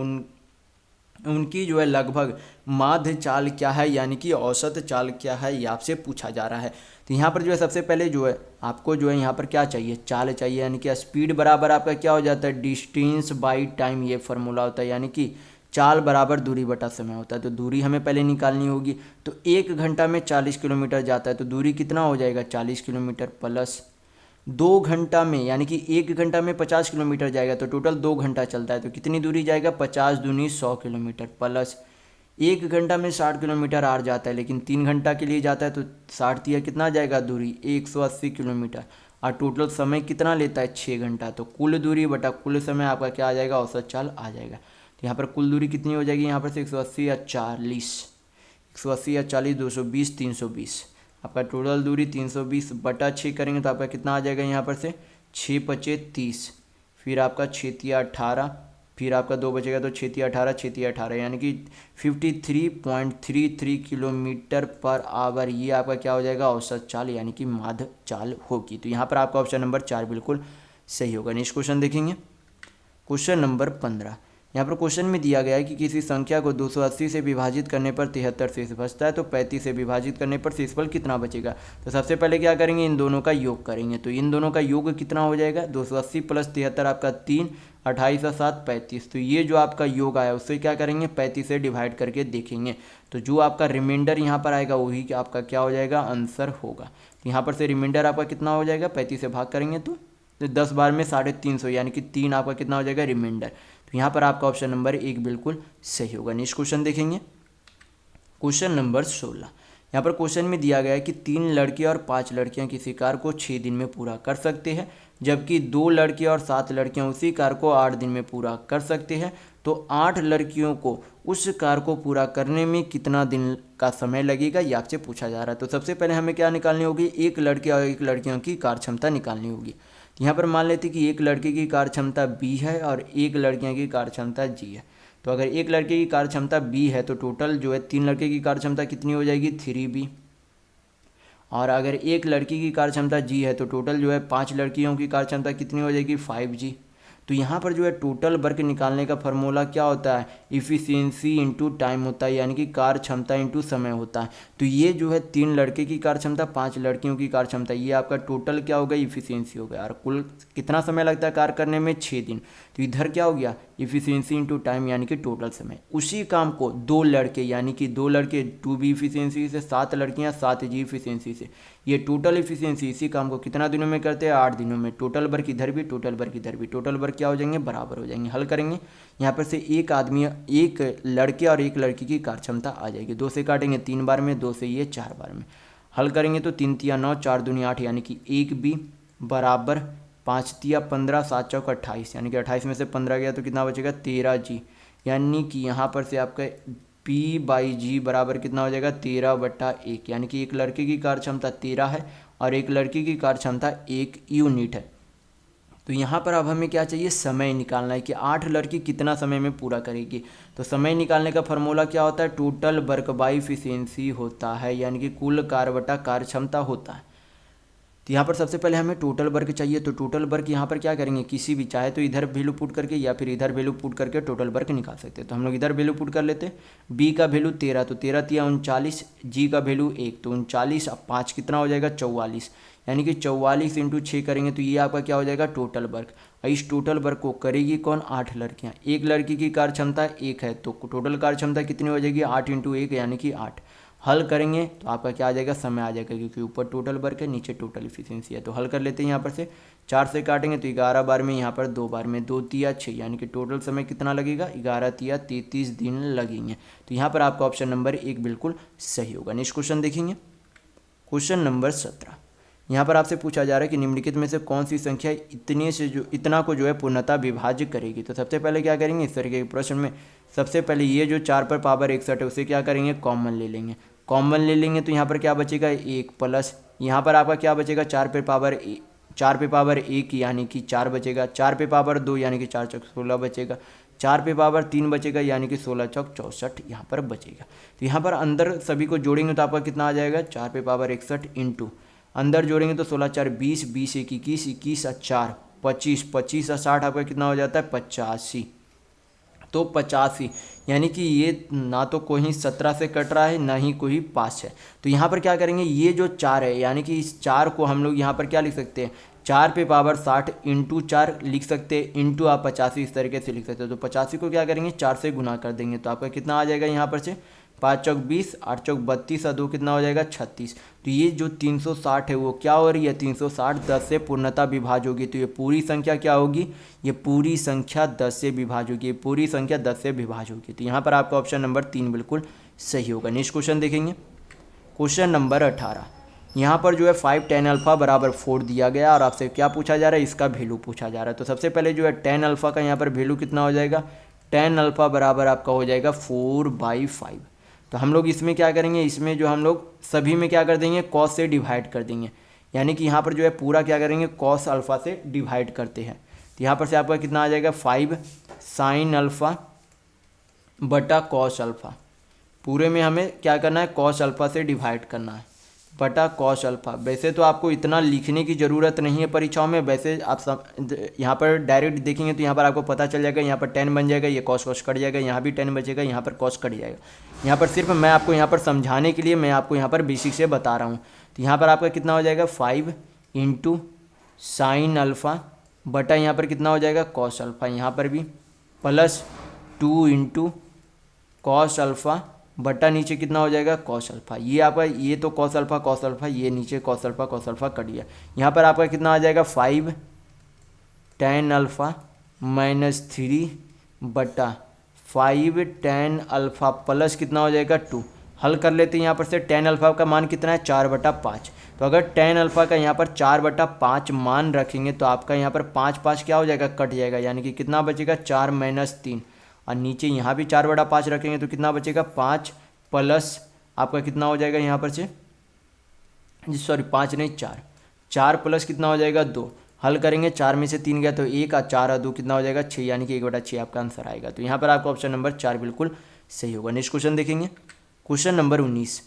उनकी जो है लगभग माध्य चाल क्या है, यानी कि औसत चाल क्या है, ये आपसे पूछा जा रहा है। तो यहाँ पर जो है सबसे पहले जो है आपको जो है यहाँ पर क्या चाहिए, चाल चाहिए, यानी कि स्पीड बराबर आपका क्या हो जाता है डिस्टेंस बाई टाइम, ये फार्मूला होता है, यानी कि चाल बराबर दूरी बटा समय होता है। तो दूरी हमें पहले निकालनी होगी। तो 1 घंटा में 40 किलोमीटर जाता है, तो दूरी कितना हो जाएगा 40 किलोमीटर, प्लस 2 घंटा में, यानी कि 1 घंटा में 50 किलोमीटर जाएगा, तो टोटल 2 घंटा चलता है, तो कितनी दूरी जाएगा 50 दूनी 100 किलोमीटर, प्लस 1 घंटा में 60 किलोमीटर आर जाता है, लेकिन 3 घंटा के लिए जाता है, तो 60 दिया कितना जाएगा दूरी 180 किलोमीटर, और टोटल समय कितना लेता है 6 घंटा। तो कुल दूरी बटा कुल समय आपका क्या आ जाएगा, औसत चाल आ जाएगा। तो यहाँ पर कुल दूरी कितनी हो जाएगी, यहाँ पर से 180 या 40, 180 या 40 220 320, आपका टोटल दूरी 320 बटा 6 करेंगे तो आपका कितना आ जाएगा, यहाँ पर से 6 पचे 30, फिर आपका 6 तिया 18, फिर आपका 2 बचेगा तो 6 तिया 18 6 तिया 18, यानी कि 53.33 किलोमीटर पर आवर, ये आपका क्या हो जाएगा औसत चाल, यानी कि माध्य चाल होगी। तो यहाँ पर आपका ऑप्शन नंबर 4 बिल्कुल सही होगा। नेक्स्ट क्वेश्चन देखेंगे, क्वेश्चन नंबर 15। यहाँ पर क्वेश्चन में दिया गया है कि किसी संख्या को 280 से विभाजित करने पर 73 शेष बचता है, तो 35 से विभाजित करने पर शेषफल कितना बचेगा। तो सबसे पहले क्या करेंगे, इन दोनों का योग करेंगे। तो इन दोनों का योग कितना हो जाएगा 280 प्लस 73 आपका 3, 28 और 7 35। तो ये जो आपका योग आया उससे क्या करेंगे 35 से डिवाइड करके देखेंगे, तो जो आपका रिमाइंडर यहाँ पर आएगा वही आपका क्या हो जाएगा आंसर होगा। तो यहाँ पर से रिमाइंडर आपका कितना हो जाएगा 35 से भाग करेंगे तो 10 बार में 350, यानी कि 3 आपका कितना हो जाएगा रिमाइंडर। तो यहाँ पर आपका ऑप्शन नंबर 1 बिल्कुल सही होगा। नेक्स्ट क्वेश्चन देखेंगे, क्वेश्चन नंबर 16। यहाँ पर क्वेश्चन में दिया गया है कि 3 लड़के और 5 लड़कियाँ किसी कार को 6 दिन में पूरा कर सकते हैं, जबकि 2 लड़के और 7 लड़कियाँ उसी कार को 8 दिन में पूरा कर सकते हैं। तो 8 लड़कियों को उस कार को पूरा करने में कितना दिन का समय लगेगा, ये आपसे पूछा जा रहा है। तो सबसे पहले हमें क्या निकालनी होगी, एक लड़के और एक लड़कियों की कार क्षमता निकालनी होगी। यहाँ पर मान लेते कि एक लड़के की कार क्षमता B है और एक लड़कियों की कार क्षमता G है। तो अगर एक लड़के की कार क्षमता B है तो टोटल जो है 3 लड़के की कार क्षमता कितनी हो जाएगी 3B, और अगर एक लड़की की कार क्षमता G है तो टोटल जो है 5 लड़कियों की कार क्षमता कितनी हो जाएगी 5G। तो यहाँ पर जो है टोटल वर्क निकालने का फॉर्मूला क्या होता है, इफ़िशियंसी इंटू टाइम होता है, यानी कि कार क्षमता इंटू समय होता है। तो ये जो है 3 लड़के की कार क्षमता 5 लड़कियों की कार क्षमता, ये आपका टोटल क्या हो गया इफ़िशियंसी हो गया। और कुल कितना समय लगता है कार करने में 6 दिन। तो इधर क्या हो गया इफ़िशियंसी इंटू टाइम, यानी कि टोटल समय। उसी काम को 2 लड़के यानी कि 2 लड़के 2B इफ़िशियंसी से, 7 लड़कियाँ 7G इफ़िशियंसी से, ये टोटल इफ़िशियंसी इसी काम को कितना दिनों में करते हैं 8 दिनों में। टोटल वर्क इधर भी, टोटल वर्क इधर भी, टोटल वर्क क्या हो जाएंगे बराबर हो जाएंगे। हल करेंगे यहाँ पर से एक लड़के और एक लड़की की कार क्षमता आ जाएगी। 2 से काटेंगे 3 बार में, 2 से ये 4 बार में। हल करेंगे तो 3 तिया 9, 4 दूनी 8, यानी कि 1B बराबर 5 तिया 15, 7 चौक 28, यानी कि 28 में से 15 गया तो कितना बचेगा 13G, यानी कि यहाँ पर से आपका P/G बराबर कितना हो जाएगा 13/1, यानी कि एक लड़के की कार क्षमता 13 है और एक लड़की की कार क्षमता 1 यूनिट है। तो यहाँ पर अब हमें क्या चाहिए समय निकालना है कि 8 लड़की कितना समय में पूरा करेगी। तो समय निकालने का फॉर्मूला क्या होता है, टोटल वर्क बाई इफिशियंसी होता है, यानी कि कुल कार बटा कार क्षमता होता है। तो यहाँ पर सबसे पहले हमें टोटल वर्क चाहिए। तो टोटल वर्क यहाँ पर क्या करेंगे, किसी भी चाहे तो इधर वैल्यू पुट करके या फिर इधर वैल्यू पुट करके टोटल वर्क निकाल सकते हैं। तो हम लोग इधर वैल्यू पुट कर लेते हैं। B का वैल्यू 13, तो 13 तिया 39, G का वैल्यू 1 तो 39, अब 5 कितना हो जाएगा 44, यानी कि 44 इंटू 6 करेंगे तो ये आपका क्या हो जाएगा टोटल वर्क। इस टोटल वर्क को करेगी कौन 8 लड़कियाँ। एक लड़की की कार्य क्षमता 1 है तो टोटल कार्य क्षमता कितनी हो जाएगी 8 इंटू 1 यानी कि 8। हल करेंगे तो आपका क्या आ जाएगा समय आ जाएगा, क्योंकि ऊपर टोटल वर्क है नीचे टोटल इफिशियंसी है। तो हल कर लेते हैं यहाँ पर से 4 से काटेंगे तो 11 बार में, यहाँ पर 2 बार में 2 तिया 6 यानी कि टोटल समय कितना लगेगा 11 तिया 33 दिन लगेंगे। तो यहाँ पर आपका ऑप्शन नंबर 1 बिल्कुल सही होगा। नेक्स्ट क्वेश्चन देखेंगे, क्वेश्चन नंबर 17। यहाँ पर आपसे पूछा जा रहा है कि निम्नलिखित में से कौन सी संख्या इतना को जो है पूर्णतः विभाज्य करेगी। तो सबसे पहले क्या करेंगे इस तरीके के प्रश्न में, सबसे पहले ये जो 4 पर पावर 61 है उसे क्या करेंगे कॉमन ले लेंगे। कॉमन ले लेंगे तो यहाँ पर क्या बचेगा 1 प्लस यहाँ पर आपका क्या बचेगा 4 पे पावर 1 यानी कि 4 बचेगा, 4 पे पावर 2 यानी कि 4 चौक 16 बचेगा, 4 पे पावर 3 बचेगा यानी कि 16 चौक 64 यहाँ पर बचेगा। तो यहाँ पर अंदर सभी को जोड़ेंगे तो आपका कितना आ जाएगा 4 पे पावर 61 इंटू अंदर जोड़ेंगे तो 16 4 20, 20 1 21, 21 4 25, 25 और 60 आपका कितना हो जाता है 85। तो 85 यानी कि ये ना तो कोई 17 से कट रहा है ना ही कोई 5 है। तो यहाँ पर क्या करेंगे ये जो 4 है यानी कि इस 4 को हम लोग यहाँ पर क्या लिख सकते हैं 4 पे पावर 60 इंटू 4 लिख सकते हैं, इंटू आप 85 इस तरीके से लिख सकते हो। तो 85 को क्या करेंगे 4 से गुना कर देंगे तो आपका कितना आ जाएगा यहाँ पर से 5 चौक 20, 8 चौक 32 और 2 कितना हो जाएगा 36। तो ये जो 360 है वो क्या हो रही है 360 10 से पूर्णतः विभाज्य होगी। तो ये पूरी संख्या क्या होगी, ये पूरी संख्या 10 से विभाज्य होगी, ये पूरी संख्या 10 से विभाज्य होगी। तो यहाँ पर आपका ऑप्शन नंबर 3 बिल्कुल सही होगा। नेक्स्ट क्वेश्चन देखेंगे, क्वेश्चन नंबर 18। यहाँ पर जो है 5 tan अल्फा बराबर 4 दिया गया और आपसे क्या पूछा जा रहा है इसका वैल्यू पूछा जा रहा है। तो सबसे पहले जो है tan अल्फा का यहाँ पर वैल्यू कितना हो जाएगा, tan अल्फा बराबर आपका हो जाएगा 4/5। तो हम लोग इसमें क्या करेंगे, इसमें जो हम लोग सभी में क्या कर देंगे कॉस से डिवाइड कर देंगे, यानी कि यहाँ पर जो है पूरा क्या करेंगे कॉस अल्फा से डिवाइड करते हैं। तो यहाँ पर से आपका कितना आ जाएगा 5 साइन अल्फा बटा कॉस अल्फा। पूरे में हमें क्या करना है कॉस अल्फा से डिवाइड करना है बटा कॉस अल्फा। वैसे तो आपको इतना लिखने की ज़रूरत नहीं है परीक्षाओं में, वैसे आप यहाँ पर डायरेक्ट देखेंगे तो यहाँ पर आपको पता चल जाएगा, यहाँ पर 10 बन जाएगा, ये कॉस कट जाएगा, यहाँ भी 10 बचेगा, यहाँ पर कॉस कट जाएगा। यहाँ पर सिर्फ मैं आपको यहाँ पर समझाने के लिए मैं आपको यहाँ पर बेसिक से बता रहा हूँ। तो यहाँ पर आपका कितना हो जाएगा 5 इंटू साइन अल्फ़ा बटा यहाँ पर कितना हो जाएगा कॉस अल्फ़ा, यहाँ पर भी प्लस 2 इंटू कॉस अल्फ़ा बटा नीचे कितना हो जाएगा कॉस अल्फ़ा। ये आपका ये तो कॉस अल्फ़ा ये नीचे कॉस अल्फ़ा कट गया। यहाँ पर आपका कितना आ जाएगा 5 tan अल्फ़ा -3 बटा 5 tan अल्फ़ा प्लस कितना हो जाएगा 2। हल कर लेते हैं यहाँ पर से tan अल्फ़ा का मान कितना है 4/5। तो अगर tan अल्फ़ा का यहाँ पर 4/5 मान रखेंगे तो आपका यहाँ पर 5 क्या हो जाएगा कट जाएगा, यानी कि कितना बचेगा 4 - 3 और नीचे यहाँ भी 4/5 रखेंगे तो कितना बचेगा 5 प्लस आपका कितना हो जाएगा यहाँ पर से जी सॉरी 5 नहीं 4 प्लस कितना हो जाएगा 2। हल करेंगे 4 में से 3 गया तो 1 और 4 और 2 कितना हो जाएगा 6 यानी कि 1/6 आपका आंसर आएगा। तो यहाँ पर आपका ऑप्शन नंबर 4 बिल्कुल सही होगा। नेक्स्ट क्वेश्चन देखेंगे, क्वेश्चन नंबर 19।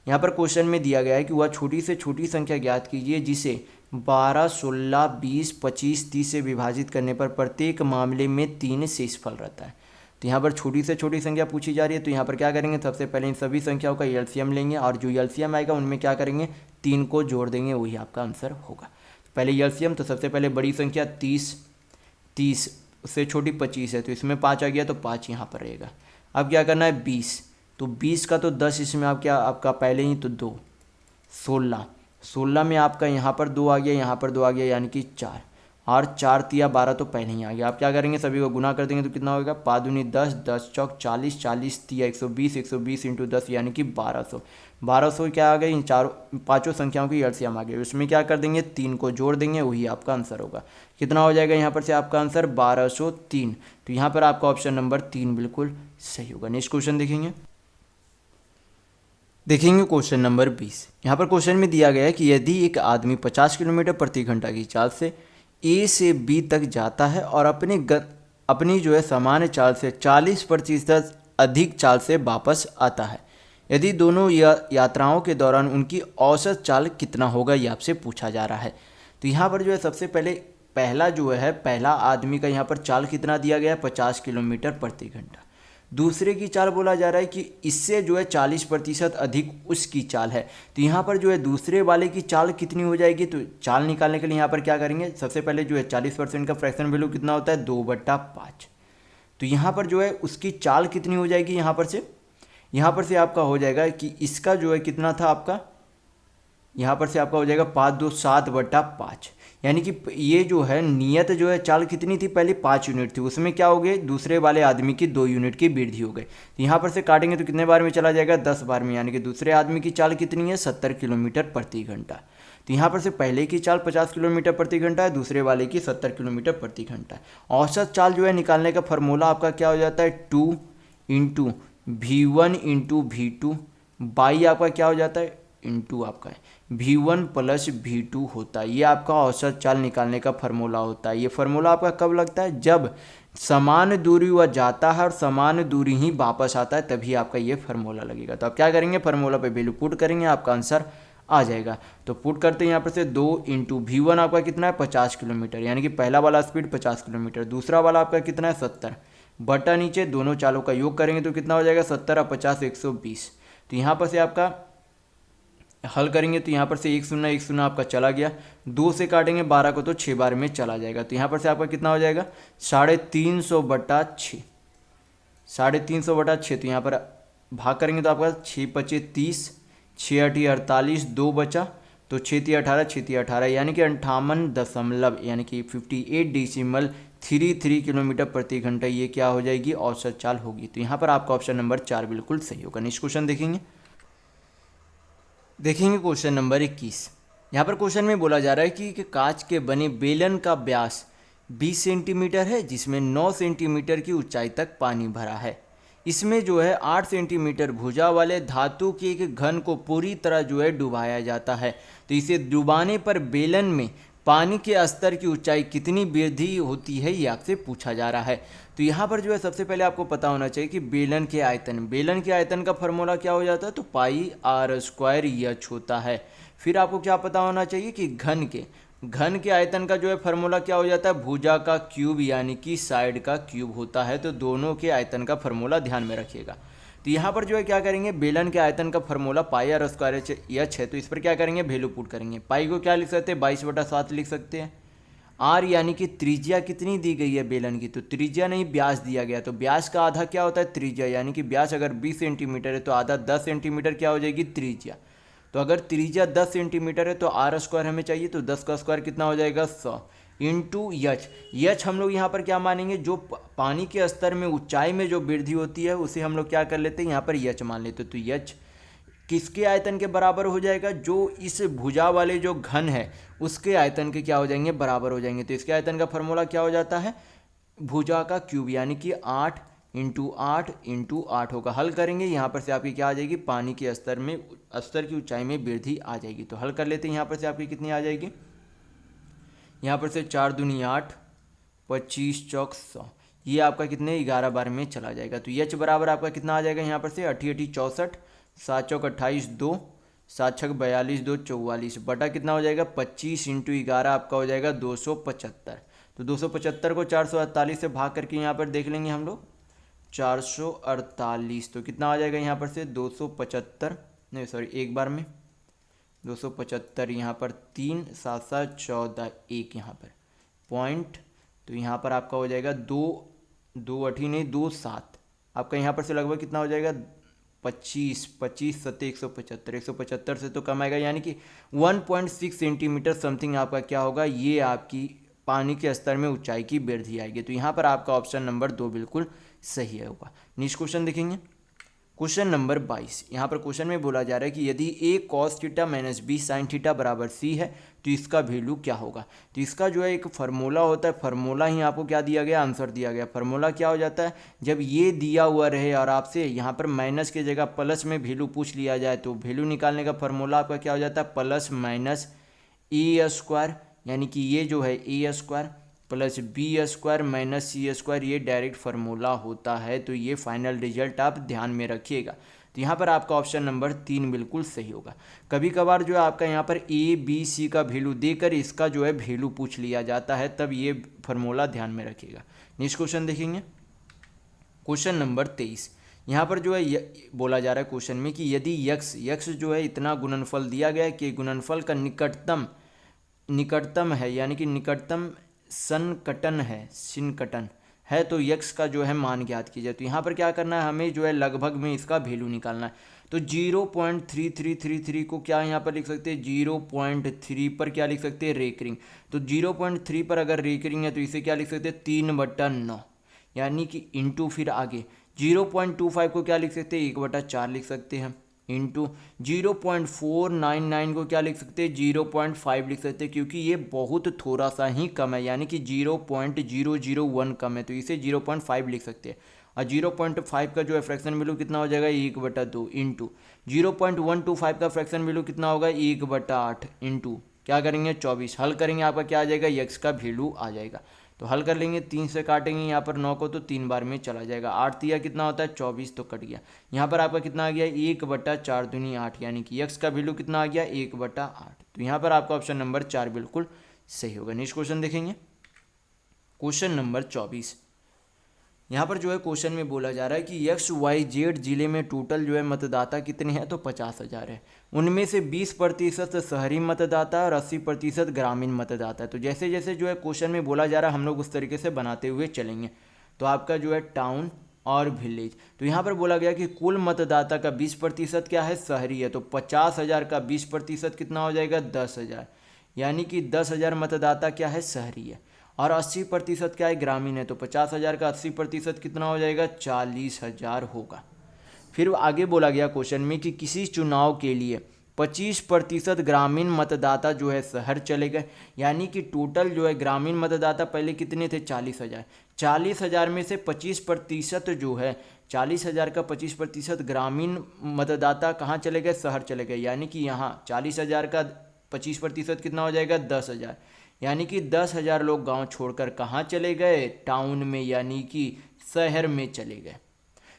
यहाँ पर क्वेश्चन में दिया गया है कि वह छोटी से छोटी संख्या ज्ञात कीजिए जिसे 12, 16, 20, 25, 30 से विभाजित करने पर प्रत्येक मामले में 3 शेषफल रहता है। तो यहाँ पर छोटी से छोटी संख्या पूछी जा रही है। तो यहाँ पर क्या करेंगे सबसे पहले इन सभी संख्याओं का एलसीएम लेंगे और जो एलसीएम आएगा उनमें क्या करेंगे 3 को जोड़ देंगे, वही आपका आंसर होगा। पहले एलसीएम तो सबसे पहले बड़ी संख्या 30 उससे छोटी 25 है तो इसमें 5 आ गया तो 5 यहाँ पर रहेगा। अब क्या करना है 20, तो 20 का तो 10 इसमें आप क्या आपका पहले ही तो 2 16 में आपका यहाँ पर 2 आ गया, यहाँ पर 2 आ गया यानी कि 4 और 4 तिया 12 तो पहले ही आ गया। आप क्या करेंगे सभी को गुना कर देंगे तो कितना होगा 5 दूनी 10, 10 चौक 40, 40 तिया 120, 120 इंटू 10 यानी कि 1200 क्या आ गया इन पाँचों संख्याओं की एलसीएम आ गई। उसमें क्या कर देंगे 3 को जोड़ देंगे, वही आपका आंसर होगा। कितना हो जाएगा यहाँ पर से आपका आंसर 1203। तो यहाँ पर आपका ऑप्शन नंबर 3 बिल्कुल सही होगा। नेक्स्ट क्वेश्चन देखेंगे क्वेश्चन नंबर 20। यहाँ पर क्वेश्चन में दिया गया है कि यदि एक आदमी 50 किलोमीटर प्रति घंटा की चाल से ए से बी तक जाता है और अपनी जो है सामान्य चाल से 40% अधिक चाल से वापस आता है, यदि दोनों यात्राओं के दौरान उनकी औसत चाल कितना होगा, ये आपसे पूछा जा रहा है। तो यहाँ पर जो है सबसे पहला जो है पहला आदमी का यहाँ पर चाल कितना दिया गया है 50 किलोमीटर प्रति घंटा। दूसरे की चाल बोला जा रहा है कि इससे जो है 40% अधिक उसकी चाल है। तो यहाँ पर जो है दूसरे वाले की चाल कितनी हो जाएगी, तो चाल निकालने के लिए यहाँ पर क्या करेंगे, सबसे पहले जो है 40% का फ्रैक्शन वैल्यू कितना होता है 2/5। तो यहाँ पर जो है उसकी चाल कितनी हो जाएगी, यहाँ पर से आपका हो जाएगा कि इसका जो है कितना था आपका, यहाँ पर से आपका हो जाएगा 5 2 7/5। यानी कि ये जो है नियत जो है चाल कितनी थी, पहले 5 यूनिट थी, उसमें क्या हो गए दूसरे वाले आदमी की 2 यूनिट की वृद्धि हो गई। तो यहाँ पर से काटेंगे तो कितने बार में चला जाएगा, 10 बार में। यानी कि दूसरे आदमी की चाल कितनी है 70 किलोमीटर प्रति घंटा। तो यहाँ पर से पहले की चाल 50 किलोमीटर प्रति घंटा है, दूसरे वाले की 70 किलोमीटर प्रति घंटा है। औसत चाल जो है निकालने का फॉर्मूला आपका क्या हो जाता है 2 × V1 × V2 बाई आपका क्या हो जाता है इंटू आपका है V1 + V2 होता है। ये आपका औसत चाल निकालने का फार्मूला होता है। ये फार्मूला आपका कब लगता है, जब समान दूरी वह जाता है और समान दूरी ही वापस आता है, तभी आपका ये फार्मूला लगेगा। तो आप क्या करेंगे, फार्मूला पे वैल्यू पुट करेंगे, आपका आंसर आ जाएगा। तो पुट करते हैं यहाँ पर से 2 × V1 आपका कितना है 50 किलोमीटर, यानी कि पहला वाला स्पीड 50 किलोमीटर, दूसरा वाला आपका कितना है 70 बटा नीचे दोनों चालों का योग करेंगे तो कितना हो जाएगा 70 और 50 120। तो यहाँ पर से आपका हल करेंगे तो यहाँ पर से 1 0 1 0 आपका चला गया, 2 से काटेंगे 12 को तो 6 बार में चला जाएगा। तो यहाँ पर से आपका कितना हो जाएगा 350/6, 350/6। तो यहाँ पर भाग करेंगे तो आपका 6 × 5 = 30, 6 × 8 = 48, 2 बचा तो 6 × 18 6 × 18 यानी कि 58 यानी कि 58.33 किलोमीटर प्रति घंटा ये क्या हो जाएगी औसत चाल होगी। तो यहाँ पर आपका ऑप्शन नंबर 4 बिल्कुल सही होगा। नेक्स्ट क्वेश्चन देखेंगे क्वेश्चन नंबर 21। यहाँ पर क्वेश्चन में बोला जा रहा है कि कांच के बने बेलन का व्यास 20 सेंटीमीटर है, जिसमें 9 सेंटीमीटर की ऊंचाई तक पानी भरा है। इसमें जो है 8 सेंटीमीटर भुजा वाले धातु के एक घन को पूरी तरह जो है डुबाया जाता है। तो इसे डुबाने पर बेलन में पानी के स्तर की ऊंचाई कितनी वृद्धि होती है, ये आपसे पूछा जा रहा है। तो यहाँ पर जो है सबसे पहले आपको पता होना चाहिए कि बेलन के आयतन का फार्मूला क्या हो जाता है, तो πr² h होता है। फिर आपको क्या पता होना चाहिए कि घन के आयतन का जो है फार्मूला क्या हो जाता है, भुजा का क्यूब यानी कि साइड का क्यूब होता है। तो दोनों के आयतन का फार्मूला ध्यान में रखिएगा। तो यहाँ पर जो है क्या करेंगे, बेलन के आयतन का फार्मूला πr² h है, तो इस पर क्या करेंगे वैल्यू पुट करेंगे। पाई को क्या लिख सकते हैं 22/7 लिख सकते हैं। आर यानी कि त्रिज्या कितनी दी गई है बेलन की, तो त्रिज्या नहीं व्यास दिया गया, तो व्यास का आधा क्या होता है त्रिज्या, यानी कि व्यास अगर 20 सेंटीमीटर है तो आधा 10 सेंटीमीटर क्या हो जाएगी त्रिज्या। तो अगर त्रिज्या 10 सेंटीमीटर है तो r² हमें चाहिए, तो 10 का स्क्वायर कितना हो जाएगा 100 × h। हम लोग यहाँ पर क्या मानेंगे, जो पानी के स्तर में ऊंचाई में जो वृद्धि होती है उसे हम लोग क्या कर लेते हैं यहाँ पर h मान लेते। तो h किसके आयतन के बराबर हो जाएगा, जो इस भुजा वाले जो घन है उसके आयतन के क्या हो जाएंगे बराबर हो जाएंगे। तो इसके आयतन का फार्मूला क्या हो जाता है, भुजा का क्यूब यानी कि 8 × 8 × 8 होगा। हल करेंगे यहाँ पर से आपकी क्या आ जाएगी, पानी के स्तर की ऊंचाई में वृद्धि आ जाएगी। तो हल कर लेते हैं, यहाँ पर से आपकी कितनी आ जाएगी, यहाँ पर से 4 दूनी 8 25 चौक 100, ये आपका कितने 11 बार में चला जाएगा। तो h बराबर आपका कितना आ जाएगा, यहाँ पर से 8 8 64, 7 चौक 28 2, 7 छक 42 2 44 बटा कितना हो जाएगा 25 × 11 आपका हो जाएगा 275। तो 275 को 448 से भाग करके यहाँ पर देख लेंगे हम लोग 448, तो कितना आ जाएगा यहाँ पर से 275 नहीं सॉरी एक बार में 275, यहाँ पर 3 7 7 14 1 यहाँ पर पॉइंट, तो यहाँ पर आपका हो जाएगा 2 2 8 नहीं 2 7 आपका यहाँ पर से लगभग कितना हो जाएगा 25 25 7 175 से तो कम आएगा, यानी कि 1.6 सेंटीमीटर समथिंग आपका क्या होगा, ये आपकी पानी के स्तर में ऊंचाई की वृद्धि आएगी। तो यहाँ पर आपका ऑप्शन नंबर 2 बिल्कुल सही होगा। नेक्स्ट क्वेश्चन देखेंगे, क्वेश्चन नंबर 22। यहाँ पर क्वेश्चन में बोला जा रहा है कि यदि a cos θ - b sin θ बराबर c है तो इसका वैल्यू क्या होगा। तो इसका जो है एक फार्मूला होता है, फार्मूला ही आपको क्या दिया गया, आंसर दिया गया। फार्मूला क्या हो जाता है, जब ये दिया हुआ रहे और आपसे यहाँ पर माइनस की जगह प्लस में वैल्यू पूछ लिया जाए तो वैल्यू निकालने का फार्मूला आपका क्या हो जाता है +- a², यानी कि ये जो है a² + b² - c², ये डायरेक्ट फार्मूला होता है। तो ये फाइनल रिजल्ट आप ध्यान में रखिएगा। तो यहाँ पर आपका ऑप्शन नंबर 3 बिल्कुल सही होगा। कभी कभार जो है आपका यहाँ पर a b c का वैल्यू देकर इसका जो है वैल्यू पूछ लिया जाता है, तब ये फार्मूला ध्यान में रखिएगा। नेक्स्ट क्वेश्चन देखेंगे, क्वेश्चन नंबर 23, यहाँ पर जो है बोला जा रहा है क्वेश्चन में कि यदि यक्स जो है इतना गुणनफल दिया गया है कि गुणनफल का निकटतम है, यानी कि निकटतम सिनकटन है, तो यक्स का जो है मान ज्ञात कीजिए। तो यहाँ पर क्या करना है, हमें जो है लगभग में इसका वैल्यू निकालना है। तो 0.3333 को क्या यहाँ पर लिख सकते हैं, 0.3 पर क्या लिख सकते हैं, रेकरिंग। तो 0.3 पर अगर रेकरिंग है तो इसे क्या लिख सकते हैं, 3/9, यानी कि इंटू फिर आगे 0.25 को क्या लिख सकते हैं, 1/4 लिख सकते हैं, इंटू 0.499 को क्या लिख सकते हैं, 0.5 लिख सकते हैं, क्योंकि ये बहुत थोड़ा सा ही कम है, यानी कि 0.001 कम है, तो इसे 0.5 लिख सकते हैं। और 0.5 का जो है फ्रैक्शन वैल्यू कितना हो जाएगा, 1/2, इंटू 0.125 का फ्रैक्शन वैल्यू कितना होगा, 1/8, इंटू क्या करेंगे, 24। हल करेंगे, आपका क्या आ जाएगा, यक्स का वैल्यू आ जाएगा। तो हल कर लेंगे, 3 से काटेंगे यहाँ पर 9 को, तो 3 बार में चला जाएगा। 8 दिया कितना होता है, 24, तो कट गया। यहाँ पर आपका कितना आ गया, 1/4 दूनी 8, यानी कि यक्स का वैल्यू कितना आ गया, 1/8। तो यहाँ पर आपका ऑप्शन नंबर 4 बिल्कुल सही होगा। नेक्स्ट क्वेश्चन देखेंगे, क्वेश्चन नंबर 24। यहाँ पर जो है क्वेश्चन में बोला जा रहा है कि XYZ जिले में टोटल जो है मतदाता कितने हैं, तो 50,000 है। उनमें से 20% शहरी मतदाता और 80% ग्रामीण मतदाता है। तो जैसे जैसे जो है क्वेश्चन में बोला जा रहा है हम लोग उस तरीके से बनाते हुए चलेंगे। तो आपका जो है टाउन और विलेज, तो यहाँ पर बोला गया कि कुल मतदाता का 20% क्या है, शहरी है। तो 50,000 का 20% कितना हो जाएगा, 10,000, यानी कि 10,000 मतदाता क्या है, शहरी है। और 80% क्या है, ग्रामीण है। तो 50,000 का 80% कितना हो जाएगा, 40,000 होगा। फिर आगे बोला गया क्वेश्चन में कि किसी चुनाव के लिए 25% ग्रामीण मतदाता जो है शहर चले गए, यानी कि टोटल जो है ग्रामीण मतदाता पहले कितने थे, 40,000। 40,000 में से 25% जो है, 40,000 का 25% ग्रामीण मतदाता कहाँ चले गए, शहर चले गए, यानी कि यहाँ 40,000 का 25% कितना हो जाएगा, 10,000, यानी कि 10,000 लोग गांव छोड़कर कहाँ चले गए, टाउन में, यानी कि शहर में चले गए।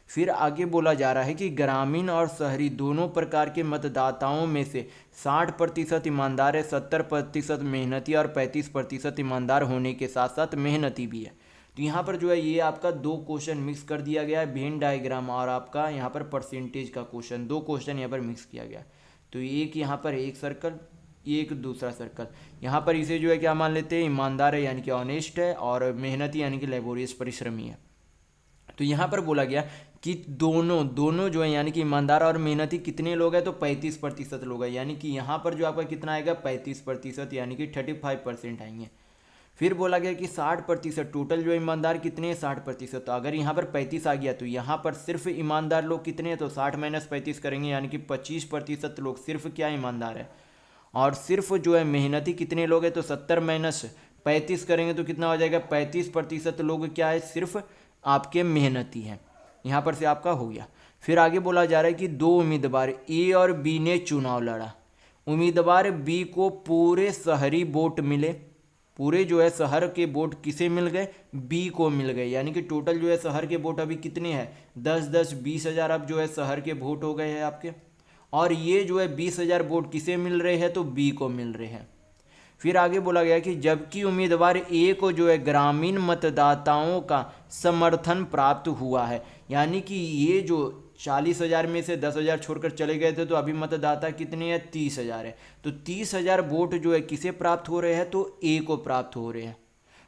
फिर आगे बोला जा रहा है कि ग्रामीण और शहरी दोनों प्रकार के मतदाताओं में से 60% ईमानदार है, 70% मेहनती और 35% ईमानदार होने के साथ साथ मेहनती भी है। तो यहाँ पर जो है ये आपका 2 क्वेश्चन मिक्स कर दिया गया है, वेन डायग्राम और आपका यहाँ पर परसेंटेज का क्वेश्चन, 2 क्वेश्चन यहाँ पर मिक्स किया गया। तो एक यहाँ पर एक सर्कल, एक दूसरा सर्कल। यहाँ पर इसे जो है क्या मान लेते हैं, ईमानदार है यानी कि ऑनेस्ट है, और मेहनती यानी कि लेबोरियस परिश्रमी है। तो यहाँ पर बोला गया कि दोनों जो है यानी कि ईमानदार और मेहनती कितने लोग हैं, तो 35% लोग हैं, यानी कि यहाँ पर जो आपका कितना आएगा, 35%, यानी कि 35% आएंगे। फिर बोला गया कि 60% टोटल जो ईमानदार कितने हैं, 60%। तो अगर यहाँ पर 35 आ गया तो यहाँ पर सिर्फ ईमानदार लोग कितने हैं, तो 60 - 35 करेंगे, यानी कि 25% लोग सिर्फ क्या ईमानदार है। और सिर्फ जो है मेहनती कितने लोग हैं, तो 70 - 35 करेंगे तो कितना हो जाएगा, 35% लोग क्या है, सिर्फ आपके मेहनती हैं। यहाँ पर से आपका हो गया। फिर आगे बोला जा रहा है कि 2 उम्मीदवार ए और बी ने चुनाव लड़ा। उम्मीदवार बी को पूरे शहरी वोट मिले, पूरे जो है शहर के वोट किसे मिल गए, बी को मिल गए, यानी कि टोटल जो है शहर के वोट अभी कितने हैं, 10-10 20,000 अब जो है शहर के वोट हो गए हैं आपके। और ये जो है 20,000 वोट किसे मिल रहे हैं, तो बी को मिल रहे हैं। फिर आगे बोला गया कि जबकि उम्मीदवार ए को जो है ग्रामीण मतदाताओं का समर्थन प्राप्त हुआ है, यानी कि ये जो 40,000 में से 10,000 छोड़कर चले गए थे, तो अभी मतदाता कितने हैं, 30,000 है। तो 30,000 वोट जो है किसे प्राप्त हो रहे हैं, तो ए को प्राप्त हो रहे हैं।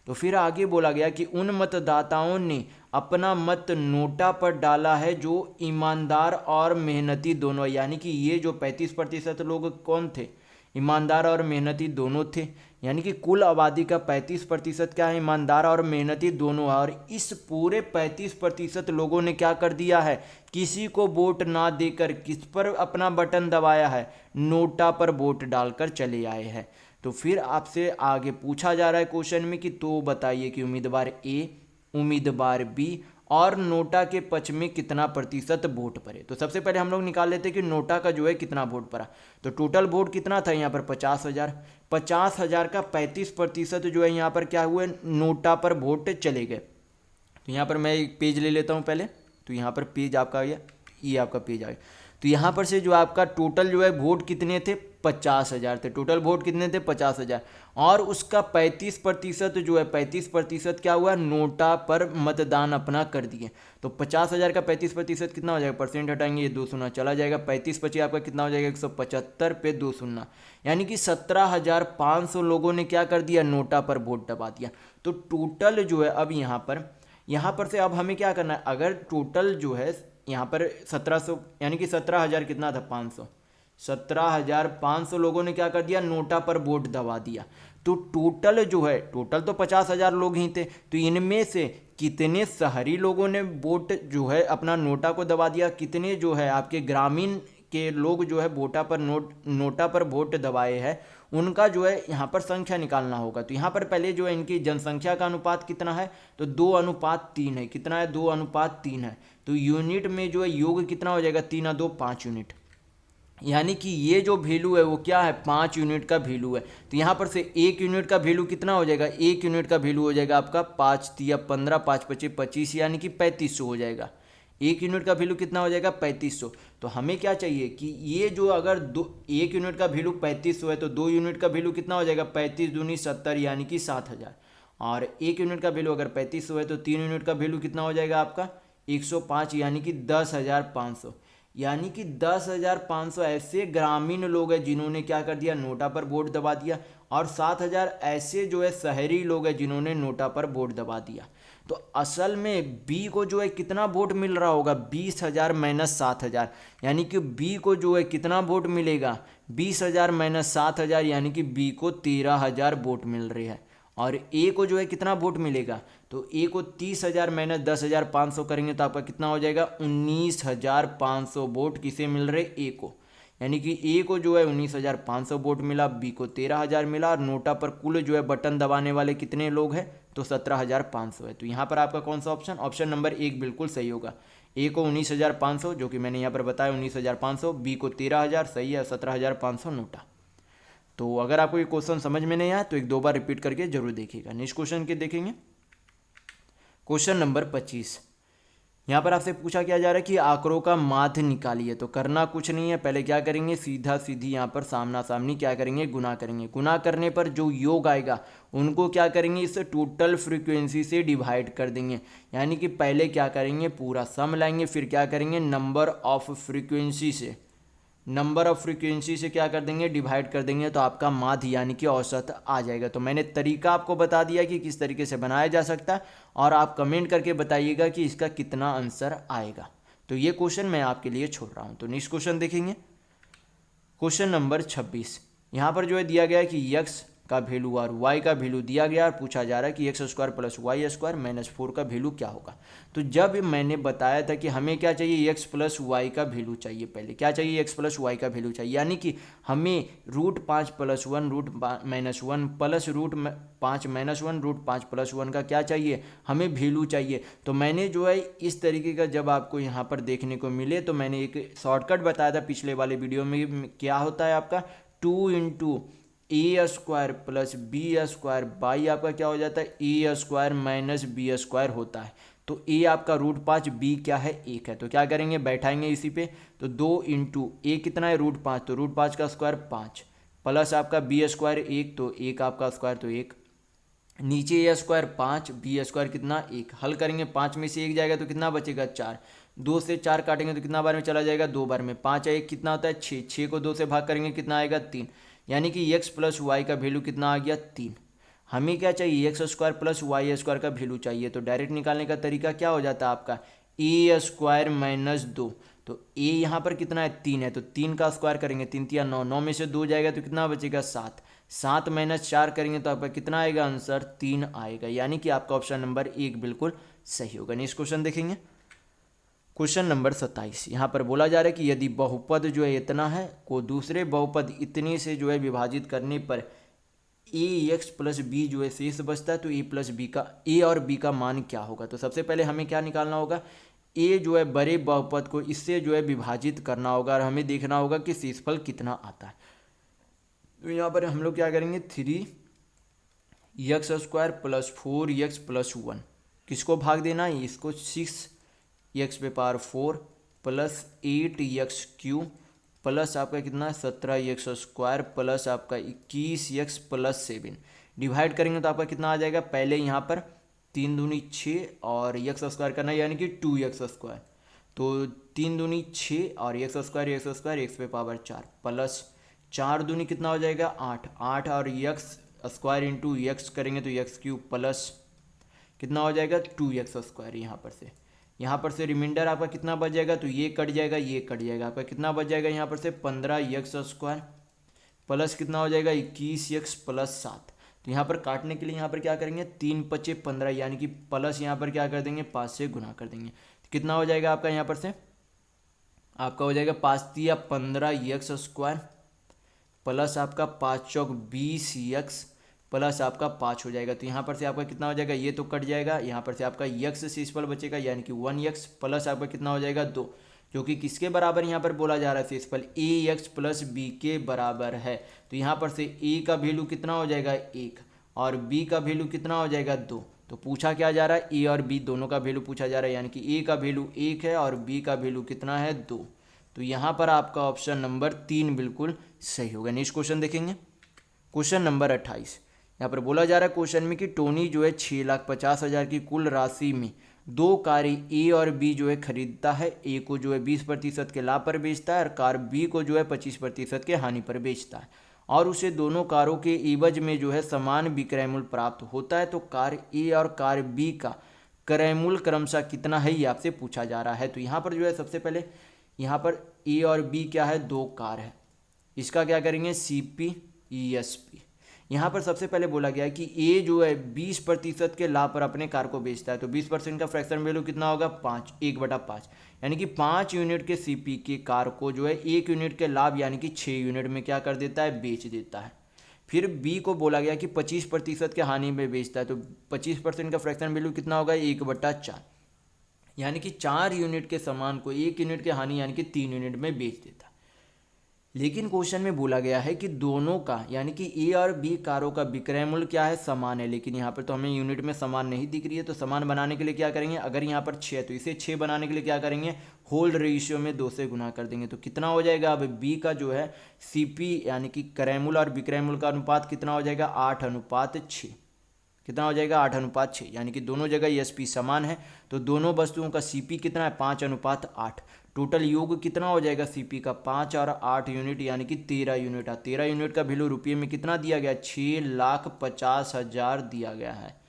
तो फिर आगे बोला गया कि उन मतदाताओं ने अपना मत नोटा पर डाला है जो ईमानदार और मेहनती दोनों, यानी कि ये जो 35% लोग कौन थे, ईमानदार और मेहनती दोनों थे, यानी कि कुल आबादी का 35% क्या है, ईमानदार और मेहनती दोनों है। और इस पूरे 35% लोगों ने क्या कर दिया है, किसी को वोट ना देकर किस पर अपना बटन दबाया है, नोटा पर वोट डालकर चले आए हैं। तो फिर आपसे आगे पूछा जा रहा है क्वेश्चन में कि तो बताइए कि उम्मीदवार ए, उम्मीदवार बी और नोटा के पक्ष में कितना प्रतिशत वोट पड़े। तो सबसे पहले हम लोग निकाल लेते हैं कि नोटा का जो है कितना वोट पड़ा। तो टोटल वोट कितना था यहाँ पर, 50,000। 50,000 का 35% जो है यहाँ पर क्या हुए, नोटा पर वोट चले गए। तो यहाँ पर मैं एक पेज ले लेता हूँ पहले। तो यहाँ पर पेज आपका आ गया, ये आपका पेज आ गया। तो यहाँ पर से जो आपका टोटल जो है वोट कितने थे, 50,000 थे। टोटल वोट कितने थे? 50,000। और उसका 35% जो है 35% क्या हुआ? नोटा पर मतदान अपना कर दिए। तो 50,000 का 35% कितना हो जाएगा? परसेंट हटाएंगे, ये 2 शून्य चला जाएगा। 35 25 आपका कितना हो जाएगा? 175 पे 2 शून्य, यानी कि 17,500 लोगों ने क्या कर दिया? नोटा पर वोट दबा दिया। तो टोटल जो है अब यहाँ पर से अब हमें क्या करना है? अगर टोटल जो है यहाँ पर 1700, यानी कि 17,000 कितना था? 500। 17,500 लोगों ने क्या कर दिया? नोटा पर वोट दबा दिया। तो टोटल जो है, टोटल तो 50,000 लोग ही थे, तो इनमें से कितने शहरी लोगों ने वोट जो है अपना नोटा को दबा दिया, कितने जो है आपके ग्रामीण के लोग जो है नोटा पर वोट दबाए हैं, उनका जो है यहाँ पर संख्या निकालना होगा। तो यहाँ पर पहले जो है इनकी जनसंख्या का अनुपात कितना है? तो 2:3 है। कितना है? 2:3 है। तो यूनिट में जो है योग कितना हो जाएगा? 3 2 5 यूनिट, यानी कि ये जो वैल्यू है वो क्या है? 5 यूनिट का वैल्यू है। तो यहाँ पर से 1 यूनिट का वैल्यू कितना हो जाएगा? 1 यूनिट का वैल्यू हो जाएगा आपका 5 तिया 15, 5 पचे 25, यानी कि 3500 हो जाएगा। 1 यूनिट का वैल्यू कितना हो जाएगा? 3500। तो हमें क्या चाहिए कि ये जो अगर 1 यूनिट का वैल्यू 3500 है तो 2 यूनिट का वैल्यू कितना हो जाएगा? 35 दूनी 70, यानी कि 7,000। और 1 यूनिट का वैल्यू अगर 3500 है तो 3 यूनिट का वैल्यू कितना हो जाएगा आपका? 105, यानी कि 10,500। यानी कि 10,500 ऐसे ग्रामीण लोग हैं जिन्होंने क्या कर दिया? नोटा पर वोट दबा दिया। और 7,000 ऐसे जो है शहरी लोग हैं जिन्होंने नोटा पर वोट दबा दिया। तो असल में बी को जो है कितना वोट मिल रहा होगा? 20,000 माइनस 7,000, यानी कि बी को जो है कितना वोट मिलेगा? 20,000 माइनस 7,000, यानी कि बी को 13,000 वोट मिल रहे हैं। और ए को जो है कितना वोट मिलेगा? तो ए को 30,000 माइनस 10,500 करेंगे तो आपका कितना हो जाएगा? 19,500 वोट किसे मिल रहे? ए को। यानी कि ए को जो है 19,500 वोट मिला, बी को 13,000 मिला, और नोटा पर कुल जो है बटन दबाने वाले कितने लोग हैं? तो 17,500 है। तो यहाँ पर आपका कौन सा ऑप्शन? ऑप्शन नंबर 1 बिल्कुल सही होगा। ए को 19,500 जो कि मैंने यहाँ पर बताया 19,500, बी को 13,000 सही है, 17,500 नोटा। तो अगर आपको ये क्वेश्चन समझ में नहीं आया तो 1-2 बार रिपीट करके जरूर देखिएगा। नेक्स्ट क्वेश्चन के देखेंगे, क्वेश्चन नंबर 25। यहाँ पर आपसे पूछा क्या जा रहा है कि आंकड़ों का माध्य निकालिए। तो करना कुछ नहीं है, पहले क्या करेंगे? सीधा सीधी यहाँ पर सामना सामनी क्या करेंगे? गुना करेंगे। गुना करने पर जो योग आएगा उनको क्या करेंगे? इस टोटल फ्रीक्वेंसी से डिवाइड कर देंगे। यानी कि पहले क्या करेंगे? पूरा सम लाएंगे, फिर क्या करेंगे? नंबर ऑफ फ्रीक्वेंसी से क्या कर देंगे? डिवाइड कर देंगे, तो आपका माध्य यानी कि औसत आ जाएगा। तो मैंने तरीका आपको बता दिया कि किस तरीके से बनाया जा सकता है, और आप कमेंट करके बताइएगा कि इसका कितना आंसर आएगा। तो ये क्वेश्चन मैं आपके लिए छोड़ रहा हूँ। तो नेक्स्ट क्वेश्चन देखेंगे, क्वेश्चन नंबर 26। यहाँ पर जो है दिया गया है कि x का वैल्यू और y का वैल्यू दिया गया, और पूछा जा रहा है कि x² + y² - 4 का वैल्यू क्या होगा। तो जब मैंने बताया था कि हमें क्या चाहिए? x + y का वैल्यू चाहिए। पहले क्या चाहिए? x + y का वैल्यू चाहिए, यानी कि हमें √5 + 1 √-1 प्लस √5 - 1 √5 + 1 का क्या चाहिए? हमें वैल्यू चाहिए। तो मैंने जो है इस तरीके का जब आपको यहाँ पर देखने को मिले तो मैंने एक शॉर्टकट बताया था पिछले वाले वीडियो में। क्या होता है आपका? 2 × a² + b² बाई आपका क्या हो जाता है? a² - b² होता है। तो a आपका √5, b क्या है? 1 है। तो क्या करेंगे? बैठाएंगे इसी पे। तो 2 × a कितना है? √5, तो √5 का स्क्वायर 5, प्लस आपका b² 1, तो 1 आपका स्क्वायर तो 1, नीचे a² 5, b² कितना? 1। हल करेंगे, 5 में से 1 जाएगा तो कितना बचेगा? 4। 2 से 4 काटेंगे तो कितना बार में चला जाएगा? 2 बार में। 5 1 कितना होता है? 6। 6 को 2 से भाग करेंगे कितना आएगा? 3। यानी कि x + y का वैल्यू कितना आ गया? 3। हमें क्या चाहिए? x² + y² का वैल्यू चाहिए। तो डायरेक्ट निकालने का तरीका क्या हो जाता है आपका? a² - 2। तो a यहाँ पर कितना है? 3 है, तो 3 का स्क्वायर करेंगे, 3 तिया 9, 9 में से 2 जाएगा तो कितना बचेगा? 7। 7 - 4 करेंगे तो आपका कितना आएगा? आंसर 3 आएगा। यानी कि आपका ऑप्शन नंबर 1 बिल्कुल सही होगा। नेक्स्ट क्वेश्चन देखेंगे, क्वेश्चन नंबर 27। यहाँ पर बोला जा रहा है कि यदि बहुपद जो है इतना है को दूसरे बहुपद इतने से जो है विभाजित करने पर ax + b जो है शेष बचता है, तो a और b का मान क्या होगा। तो सबसे पहले हमें क्या निकालना होगा? a जो है बड़े बहुपद को इससे जो है विभाजित करना होगा, और हमें देखना होगा कि शेषफल कितना आता है। तो यहाँ पर हम लोग क्या करेंगे? 3x² + 4x + 1 किसको भाग देना है? इसको 6x⁴ + 8x³ प्लस आपका कितना है 17x² प्लस आपका 21x प्लस 7 डिवाइड करेंगे तो आपका कितना आ जाएगा। पहले यहाँ पर 3 दूनी 6 और x² करना है यानी कि 2x², तो 3 दूनी 6 और x² x पे पावर 4 प्लस 4 दूनी कितना हो जाएगा 8 और x² इंटू x करेंगे तो x³ प्लस कितना हो जाएगा 2x²। यहाँ पर से रिमाइंडर आपका कितना बच जाएगा, तो ये कट जाएगा ये कट जाएगा, आपका कितना बच जाएगा यहाँ पर से 15x² प्लस कितना हो जाएगा 21x प्लस 7। तो यहाँ पर काटने के लिए यहाँ पर क्या करेंगे 3 पचे 15 यानी कि प्लस यहाँ पर क्या कर देंगे 5 से गुना कर देंगे। तो कितना हो जाएगा आपका यहाँ पर से आपका हो जाएगा 5 तिया 15x² प्लस आपका 5 चौक 20x प्लस आपका 5 हो जाएगा। तो यहाँ पर से आपका कितना हो जाएगा, ये तो कट जाएगा, यहाँ पर से आपका x शेषफल बचेगा यानी कि 1x प्लस आपका कितना हो जाएगा 2, जो कि किसके बराबर यहाँ पर बोला जा रहा है शेषफल ax प्लस b के बराबर है। तो यहाँ पर से a का वैल्यू कितना हो जाएगा 1 और b का वैल्यू कितना हो जाएगा 2। तो पूछा क्या जा रहा है a और b दोनों का वैल्यू पूछा जा रहा है, यानी कि a का वैल्यू 1 है और b का वैल्यू कितना है 2। तो यहाँ पर आपका ऑप्शन नंबर 3 बिल्कुल सही होगा। नेक्स्ट क्वेश्चन देखेंगे, क्वेश्चन नंबर 28। यहाँ पर बोला जा रहा है क्वेश्चन में कि टोनी जो है 6,50,000 की कुल राशि में 2 कारें ए और बी जो है खरीदता है। ए को जो है 20% के लाभ पर बेचता है और कार बी को जो है 25% के हानि पर बेचता है और उसे दोनों कारों के एवज में जो है समान विक्रय मूल्य प्राप्त होता है। तो कार ए और कार बी का क्रय मूल्य क्रमशः कितना है ये आपसे पूछा जा रहा है। तो यहाँ पर जो है सबसे पहले यहाँ पर ए और बी क्या है 2 कार है, इसका क्या करेंगे CP/ESP। यहाँ पर सबसे पहले बोला गया है कि ए जो है 20% के लाभ पर अपने कार को बेचता है, तो 20% का फ्रैक्शन वैल्यू कितना होगा 5 1/5, यानी कि 5 यूनिट के CP की कार को जो है 1 यूनिट के लाभ यानी कि 6 यूनिट में क्या कर देता है बेच देता है। फिर बी को बोला गया कि 25% के हानि में बेचता है, तो 25% का फ्रैक्शन वैल्यू कितना होगा 1/4, यानी कि 4 यूनिट के सामान को 1 यूनिट के हानि यानी कि 3 यूनिट में बेच देता है। लेकिन क्वेश्चन में बोला गया है कि दोनों का यानी कि ए और बी कारों का विक्रय मूल्य क्या है समान है, लेकिन यहाँ पर तो हमें यूनिट में समान नहीं दिख रही है। तो समान बनाने के लिए क्या करेंगे, अगर यहाँ पर 6 तो इसे 6 बनाने के लिए क्या करेंगे होल रेशियो में 2 से गुना कर देंगे। तो कितना हो जाएगा अब बी का जो है CP यानी कि क्रय मूल्य और विक्रय मूल्य का अनुपात कितना हो जाएगा 8:6, कितना हो जाएगा 8:6, यानी कि दोनों जगह ESP समान है। तो दोनों वस्तुओं का CP कितना है 5:8। टोटल योग कितना हो जाएगा CP का 5 और 8 यूनिट यानी कि 13 यूनिट है। 13 यूनिट का वैल्यू रुपये में कितना दिया गया 6,50,000 दिया गया है।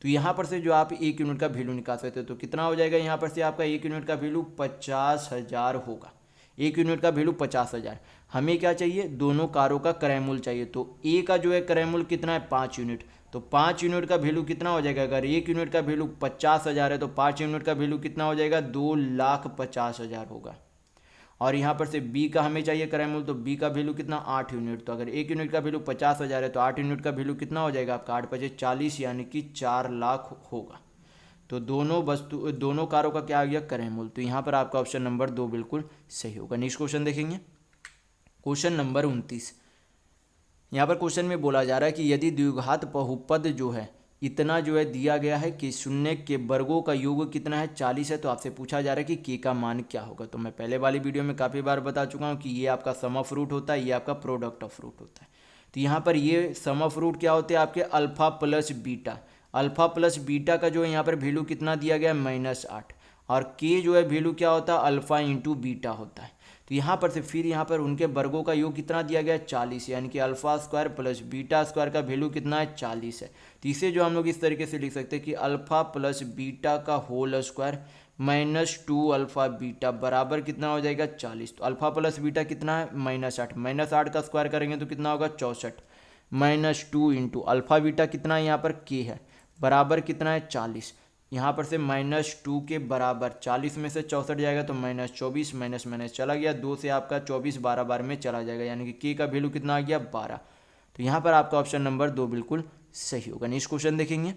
तो यहाँ पर से जो आप 1 यूनिट का वैल्यू निकाल सकते हो, तो कितना हो जाएगा यहाँ पर से आपका 1 यूनिट का वैल्यू 50,000 होगा। 1 यूनिट का वैल्यू 50,000। हमें क्या चाहिए दोनों कारों का क्रय मूल्य चाहिए, तो ए का जो है क्रय मूल्य कितना है 5 यूनिट, तो 5 यूनिट का वैल्यू कितना हो जाएगा, अगर 1 यूनिट का वैल्यू 50,000 है तो 5 यूनिट का वैल्यू कितना हो जाएगा 2,50,000 होगा। और यहाँ पर से बी का हमें चाहिए क्रय मूल्य, तो बी का वैल्यू कितना 8 यूनिट, तो अगर 1 यूनिट का वैल्यू 50,000 है तो 8 यूनिट का वैल्यू कितना हो जाएगा आपका 8×5=40 यानी कि 4 लाख होगा। तो दोनों कारों का क्या आ गया क्रय मूल्य। तो यहाँ पर आपका ऑप्शन नंबर 2 बिल्कुल सही होगा। नेक्स्ट क्वेश्चन देखेंगे, क्वेश्चन नंबर 29। यहाँ पर क्वेश्चन में बोला जा रहा है कि यदि द्विघात बहुपद जो है इतना जो है दिया गया है कि शून्य के वर्गों का योग कितना है 40 है, तो आपसे पूछा जा रहा है कि के का मान क्या होगा। तो मैं पहले वाली वीडियो में काफ़ी बार बता चुका हूँ कि ये आपका सम ऑफ रूट होता है, ये आपका प्रोडक्ट ऑफ रूट होता है। तो यहाँ पर ये सम ऑफ रूट क्या होते हैं आपके alpha plus beta. Alpha plus beta का जो है यहाँ पर वैल्यू कितना दिया गया -8 और के जो है वैल्यू क्या होता है अल्फा इंटू बीटा होता है। तो यहाँ पर से फिर यहाँ पर उनके वर्गों का योग कितना दिया गया है 40, यानी कि alpha square plus beta square का वैल्यू कितना है 40 है। तो इसे जो हम लोग इस तरीके से लिख सकते हैं कि अल्फा प्लस बीटा का होल स्क्वायर -2 अल्फा बीटा बराबर कितना हो जाएगा 40। तो अल्फा प्लस बीटा कितना है -8, -8 का स्क्वायर करेंगे तो कितना होगा 64, -2 इंटू अल्फा बीटा कितना है यहाँ पर के है बराबर कितना है 40। यहाँ पर से -2 के बराबर 40 में से 64 जाएगा तो -24, माइनस माइनस चला गया 2 से आपका 24 12 बार में चला जाएगा, यानी कि के का वैल्यू कितना आ गया 12। तो यहाँ पर आपका ऑप्शन नंबर 2 बिल्कुल सही होगा। नेक्स्ट क्वेश्चन देखेंगे,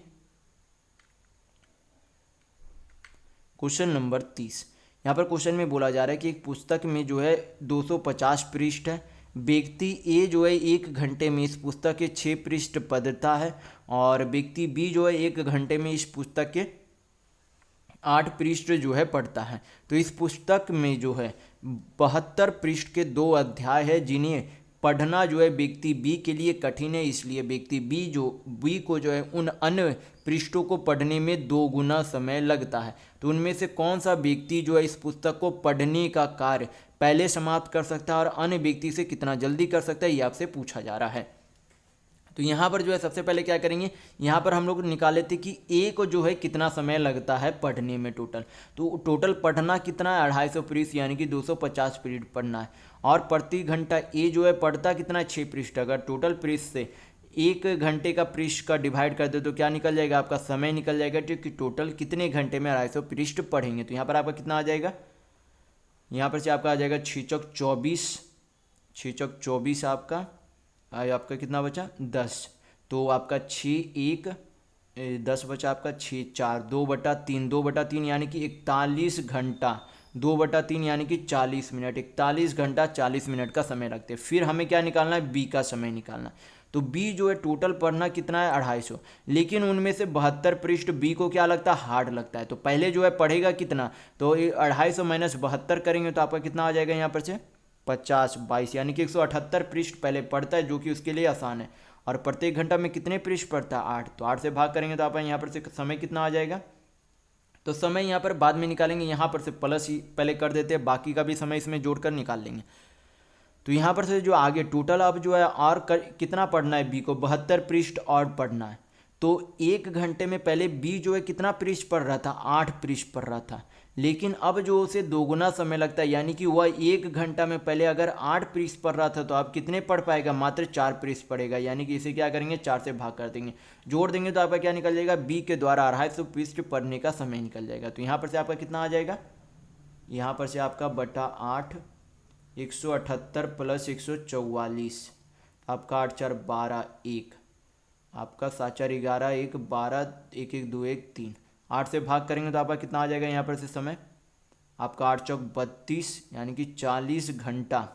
क्वेश्चन नंबर 30। यहाँ पर क्वेश्चन में बोला जा रहा है कि एक पुस्तक में जो है 250 पृष्ठ है, व्यक्ति ए जो है 1 घंटे में इस पुस्तक के 6 पृष्ठ पढ़ता है और व्यक्ति बी जो है 1 घंटे में इस पुस्तक के 8 पृष्ठ जो है पढ़ता है। तो इस पुस्तक में जो है 72 पृष्ठ के 2 अध्याय है जिन्हें पढ़ना जो है व्यक्ति बी के लिए कठिन है, इसलिए व्यक्ति बी को जो है उन अन्य पृष्ठों को पढ़ने में 2 गुना समय लगता है। तो उनमें से कौन सा व्यक्ति जो है इस पुस्तक को पढ़ने का कार्य पहले समाप्त कर सकता है और अन्य व्यक्ति से कितना जल्दी कर सकता है, ये आपसे पूछा जा रहा है। तो यहाँ पर जो है सबसे पहले क्या करेंगे, यहाँ पर हम लोग निकाल लेते कि ए को जो है कितना समय लगता है पढ़ने में टोटल। तो टोटल पढ़ना कितना है 250 पृष्ठ यानी कि 250 पृष्ठ पढ़ना है, और प्रति घंटा ए जो है पढ़ता कितना है 6 पृष्ठ। अगर टोटल पृष्ठ से 1 घंटे का पृष्ठ का डिवाइड कर दे तो क्या निकल जाएगा, आपका समय निकल जाएगा कि टोटल कितने घंटे में 250 पृष्ठ पढ़ेंगे। तो यहाँ पर आपका कितना आ जाएगा, यहाँ पर से आपका आ जाएगा 6 चौक 24 आपका कितना बचा 10। तो आपका 6 1 10 बचा आपका 6 4 2/3 यानी कि 41 घंटा 2/3 यानी कि 40 मिनट 41 घंटा 40 मिनट का समय लगते हैं। फिर हमें क्या निकालना है, बी का समय निकालना। तो बी जो है टोटल पढ़ना कितना है 250, लेकिन उनमें से 72 पृष्ठ बी को क्या लगता है हार्ड लगता है। तो पहले जो है पढ़ेगा कितना, तो 250 - 72 करेंगे तो आपका कितना आ जाएगा यहाँ पर से 50 22 यानी कि 178 पृष्ठ पहले पढ़ता है, जो कि उसके लिए आसान है। और प्रत्येक घंटा में कितने पृष्ठ पढ़ता है 8, तो 8 से भाग करेंगे तो आप यहाँ पर से समय कितना आ जाएगा। तो समय यहाँ पर बाद में निकालेंगे, यहाँ पर से प्लस ही पहले कर देते हैं, बाकी का भी समय इसमें जोड़कर निकाल लेंगे। तो यहाँ पर से जो आगे टोटल अब जो है और कितना पढ़ना है बी को 72 पृष्ठ और पढ़ना है। तो 1 घंटे में पहले बी जो है कितना पृष्ठ पढ़ रहा था 8 पृष्ठ पढ़ रहा था, लेकिन अब जो उसे 2 गुना समय लगता है, यानी कि वह 1 घंटा में पहले अगर 8 पृष्ठ पढ़ रहा था तो अब कितने पढ़ पाएगा, मात्र 4 पृष्ठ पढ़ेगा। यानी कि इसे क्या करेंगे 4 से भाग कर देंगे, जोड़ देंगे तो आपका क्या निकल जाएगा, बी के द्वारा 250 पृष्ठ पढ़ने का समय निकल जाएगा। तो यहाँ पर से आपका कितना आ जाएगा, यहाँ पर से आपका बटा 8 178 प्लस 144 आपका 8 4 12 1 आपका 7 4 11 1 12 1 1 2 1 3 8 से भाग करेंगे तो आपका कितना आ जाएगा यहाँ पर से समय, आपका 8 चौक 32 यानी कि 40 घंटा,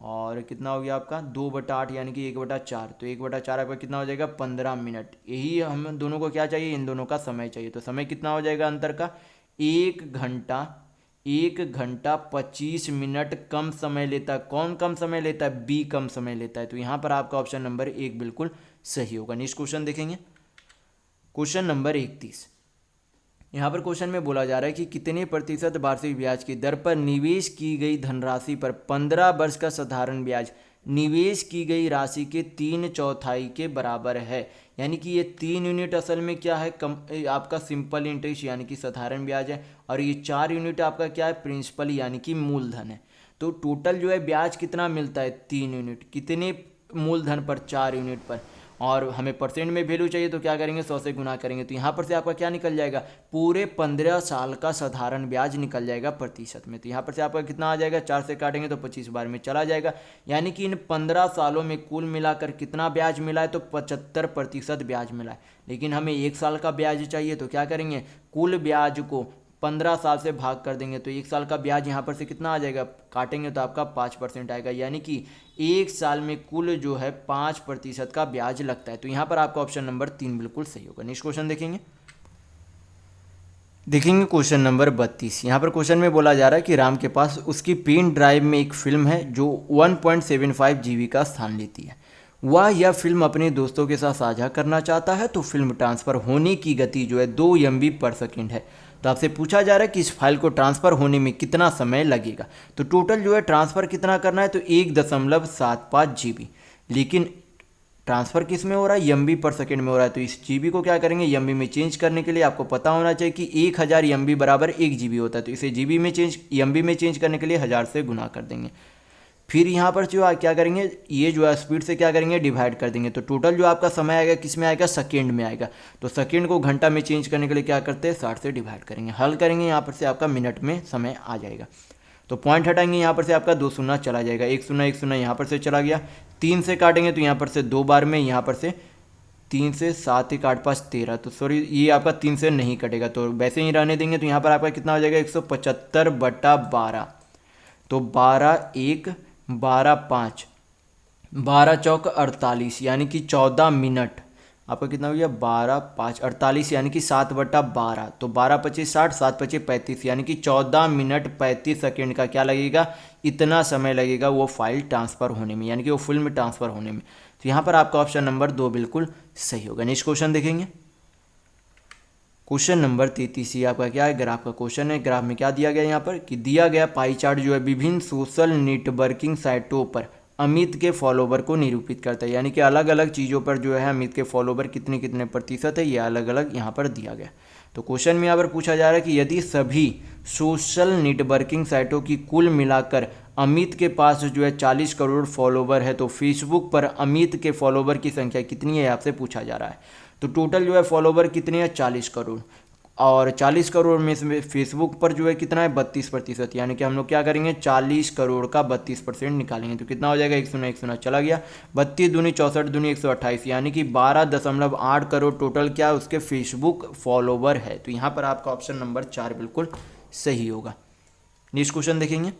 और कितना हो गया आपका 2/8 यानी कि 1/4। तो 1/4 आपका कितना हो जाएगा 15 मिनट। यही हम दोनों को क्या चाहिए, इन दोनों का समय चाहिए। तो समय कितना हो जाएगा अंतर का, 1 घंटा 25 मिनट कम समय लेता है। कौन कम समय लेता है, बी कम समय लेता है। तो यहाँ पर आपका ऑप्शन नंबर 1 बिल्कुल सही होगा। नेक्स्ट क्वेश्चन देखेंगे, क्वेश्चन नंबर 31। यहाँ पर क्वेश्चन में बोला जा रहा है कि कितने प्रतिशत वार्षिक ब्याज की दर पर निवेश की गई धनराशि पर 15 वर्ष का साधारण ब्याज निवेश की गई राशि के 3/4 के बराबर है। यानी कि ये 3 यूनिट असल में क्या है, आपका सिंपल इंटरेस्ट यानी कि साधारण ब्याज है, और ये 4 यूनिट आपका क्या है, प्रिंसिपल यानी कि मूलधन है। तो टोटल जो है ब्याज कितना मिलता है 3 यूनिट, कितने मूलधन पर 4 यूनिट पर, और हमें परसेंट में वैल्यू चाहिए तो क्या करेंगे 100 से गुना करेंगे। तो यहाँ पर से आपका क्या निकल जाएगा, पूरे 15 साल का साधारण ब्याज निकल जाएगा प्रतिशत में। तो यहाँ पर से आपका कितना आ जाएगा, 4 से काटेंगे तो 25 बार में चला जाएगा। यानी कि इन 15 सालों में कुल मिलाकर कितना ब्याज मिला है, तो 75% ब्याज मिला है। लेकिन हमें 1 साल का ब्याज चाहिए तो क्या करेंगे, कुल ब्याज को 15 साल से भाग कर देंगे। तो 1 साल का ब्याज यहाँ पर से कितना आ जाएगा, काटेंगे तो आपका 5% आएगा। यानी कि 1 साल में कुल जो है 5% का ब्याज लगता है। तो यहाँ पर आपका ऑप्शन नंबर 3 बिल्कुल सही होगा। नेक्स्ट क्वेश्चन देखेंगे क्वेश्चन नंबर 32। यहाँ पर क्वेश्चन में बोला जा रहा है कि राम के पास उसकी पेन ड्राइव में एक फिल्म है जो 1.75 GB का स्थान लेती है। वह यह फिल्म अपने दोस्तों के साथ साझा करना चाहता है। तो फिल्म ट्रांसफ़र होने की गति जो है 2 MB पर सेकेंड है। तो आपसे पूछा जा रहा है कि इस फाइल को ट्रांसफ़र होने में कितना समय लगेगा। तो टोटल जो है ट्रांसफ़र कितना करना है, तो 1.75 GB। लेकिन ट्रांसफ़र किस में हो रहा है, MB पर सेकेंड में हो रहा है। तो इस GB को क्या करेंगे, MB में चेंज करने के लिए आपको पता होना चाहिए कि 1000 MB बराबर 1 GB होता है। तो इसे MB में चेंज करने के लिए 1000 से गुना कर देंगे। फिर यहाँ पर जो क्या करेंगे, ये जो है स्पीड से क्या करेंगे, डिवाइड कर देंगे। तो टोटल जो आपका समय आएगा किस में आएगा, सेकेंड में आएगा। तो सेकेंड को घंटा में चेंज करने के लिए क्या करते हैं, 60 से डिवाइड करेंगे, हल करेंगे, यहाँ पर से आपका मिनट में समय आ जाएगा। तो पॉइंट हटाएंगे, यहाँ पर से आपका 2 शून्य चला जाएगा, 1 शून्य यहाँ पर से चला गया। 3 से काटेंगे तो यहाँ पर से 2 बार में, यहाँ पर से 3 से 7 1 8 5 13। तो सॉरी ये आपका 3 से नहीं कटेगा, तो वैसे ही रहने देंगे। तो यहाँ पर आपका कितना हो जाएगा, 175/12। तो 12 1 12 5 12 चौक 48 यानी कि 14 मिनट आपका कितना हो गया 12 5 48 यानी कि 7/12। तो 12 25 60, 7 25 35 यानी कि 14 मिनट 35 सेकेंड का क्या लगेगा, इतना समय लगेगा वो फाइल ट्रांसफ़र होने में, यानी कि वो फिल्म ट्रांसफ़र होने में। तो यहाँ पर आपका ऑप्शन नंबर 2 बिल्कुल सही होगा। नेक्स्ट क्वेश्चन देखेंगे, क्वेश्चन नंबर 33। ये आपका क्या है, ग्राफ का क्वेश्चन है। ग्राफ में क्या दिया गया यहाँ पर कि दिया गया पाई चार्ट जो है विभिन्न सोशल नेटवर्किंग साइटों पर अमित के फॉलोवर को निरूपित करता है, यानी कि अलग अलग चीज़ों पर जो है अमित के फॉलोवर कितने कितने प्रतिशत है, ये अलग अलग यहाँ पर दिया गया। तो क्वेश्चन में यहाँ पर पूछा जा रहा है कि यदि सभी सोशल नेटवर्किंग साइटों की कुल मिलाकर अमित के पास जो है 40 करोड़ फॉलोवर है, तो फेसबुक पर अमित के फॉलोवर की संख्या कितनी है, आपसे पूछा जा रहा है। तो टोटल जो है फॉलोवर कितने हैं, 40 करोड़, और 40 करोड़ में से फेसबुक पर जो है कितना है 32%, यानी कि हम लोग क्या करेंगे 40 करोड़ का 32% निकालेंगे। तो कितना हो जाएगा, 1 चला गया, 32 दूनी 64 दूनी 128, यानी कि 12.8 करोड़ टोटल क्या उसके फेसबुक फॉलोवर है। तो यहाँ पर आपका ऑप्शन नंबर 4 बिल्कुल सही होगा। नेक्स्ट क्वेश्चन देखेंगे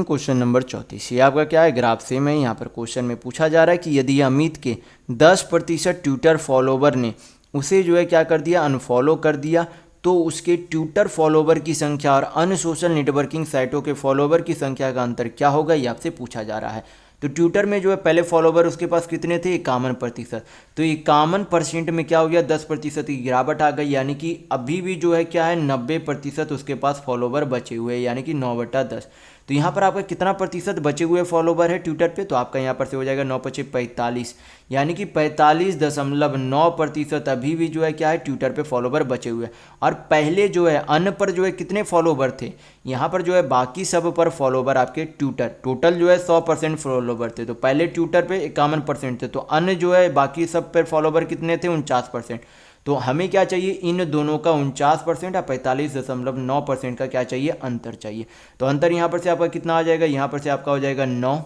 क्वेश्चन नंबर 34। ये आपका क्या है, ग्राफ सेम है। यहाँ पर क्वेश्चन में पूछा जा रहा है कि यदि अमित के 10% ट्विटर फॉलोवर ने उसे जो है क्या कर दिया, अनफॉलो कर दिया, तो उसके ट्विटर फॉलोवर की संख्या और अन्य सोशल नेटवर्किंग साइटों के फॉलोवर की संख्या का अंतर क्या होगा, ये आपसे पूछा जा रहा है। तो ट्विटर में जो है पहले फॉलोवर उसके पास कितने थे, 51%। तो 51% में क्या हो गया, 10% की गिरावट आ गई, यानी कि अभी भी जो है क्या है 90% उसके पास फॉलोवर बचे हुए हैं, यानी कि 9/10। तो यहाँ पर आपका कितना प्रतिशत बचे हुए फॉलोवर है ट्विटर पे, तो आपका यहाँ पर से हो जाएगा 9 × 45, यानी कि 45.9% अभी भी जो है क्या है ट्विटर पे फॉलोवर बचे हुए हैं। और पहले जो है अन्य पर जो है कितने फॉलोवर थे, यहाँ पर जो है बाकी सब पर फॉलोवर आपके ट्विटर टोटल जो है 100% फॉलोवर थे। तो पहले ट्विटर पे 51% थे, तो अन्य जो है बाकी सब पर फॉलोवर कितने थे, 49%। तो हमें क्या चाहिए, इन दोनों का 49% और 45.9% का क्या चाहिए, अंतर चाहिए। तो अंतर यहाँ पर से आपका कितना आ जाएगा, यहाँ पर से आपका हो जाएगा 9,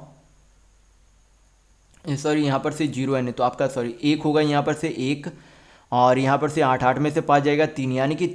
सॉरी यहाँ पर से 0 है, तो आपका 1 होगा, यहाँ पर से 1, और यहाँ पर से 8 8 में से 5 जाएगा 3, यानी कि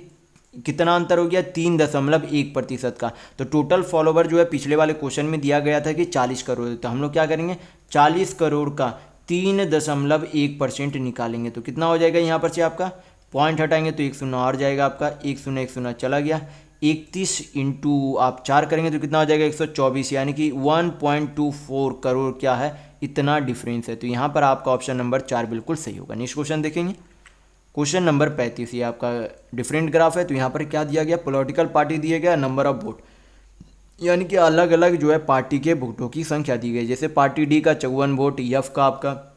कितना अंतर हो गया, 3.1% का। तो टोटल फॉलोवर जो है पिछले वाले क्वेश्चन में दिया गया था कि 40 करोड़, तो हम लोग क्या करेंगे 40 करोड़ का 3.1% निकालेंगे। तो कितना हो जाएगा, यहाँ पर से आपका पॉइंट हटाएंगे तो 1 0 और जाएगा, आपका 1 0 1 0 चला गया, 31 इंटू आप 4 करेंगे तो कितना हो जाएगा 124, यानी कि 1.24 करोड़ क्या है, इतना डिफरेंस है। तो यहाँ पर आपका ऑप्शन नंबर 4 बिल्कुल सही होगा। नेक्स्ट क्वेश्चन देखेंगे, क्वेश्चन नंबर 35। ये आपका डिफरेंट ग्राफ है। तो यहाँ पर क्या दिया गया, पॉलिटिकल पार्टी दिया गया, नंबर ऑफ वोट, यानी कि अलग अलग जो है पार्टी के वोटों की संख्या दी गई। जैसे पार्टी डी का 54 वोट, एफ का आपका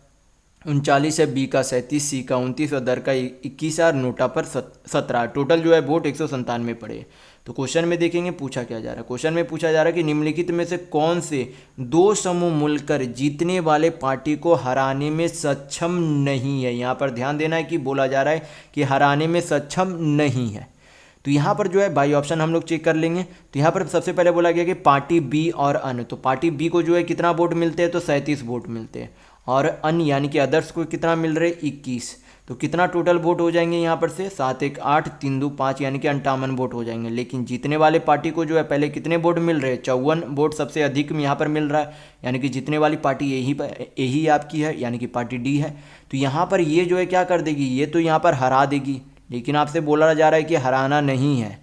39 है, बी का 37, सी का 29 और दर का 21 और नोटा पर 17। टोटल जो है वोट 197 पड़े। तो क्वेश्चन में देखेंगे पूछा क्या जा रहा है। क्वेश्चन में पूछा जा रहा है कि निम्नलिखित में से कौन से 2 समूह मिलकर जीतने वाले पार्टी को हराने में सक्षम नहीं है। यहाँ पर ध्यान देना है कि बोला जा रहा है कि हराने में सक्षम नहीं है। तो यहाँ पर जो है बाई ऑप्शन हम लोग चेक कर लेंगे। तो यहाँ पर सबसे पहले बोला गया कि पार्टी बी और अन्य। तो पार्टी बी को जो है कितना वोट मिलते हैं, तो 37 वोट मिलते हैं, और अन्य यानी कि अदर्स को कितना मिल रहे, 21। तो कितना टोटल वोट हो जाएंगे यहाँ पर से 7 1 8 3 2 5, यानी कि 58 वोट हो जाएंगे। लेकिन जीतने वाले पार्टी को जो है पहले कितने वोट मिल रहे हैं, 54 वोट सबसे अधिक यहाँ पर मिल रहा है, यानी कि जीतने वाली पार्टी यही आपकी है, यानी कि पार्टी डी है। तो यहाँ पर ये जो है क्या कर देगी, ये तो यहाँ पर हरा देगी, लेकिन आपसे बोला जा रहा है कि हराना नहीं है।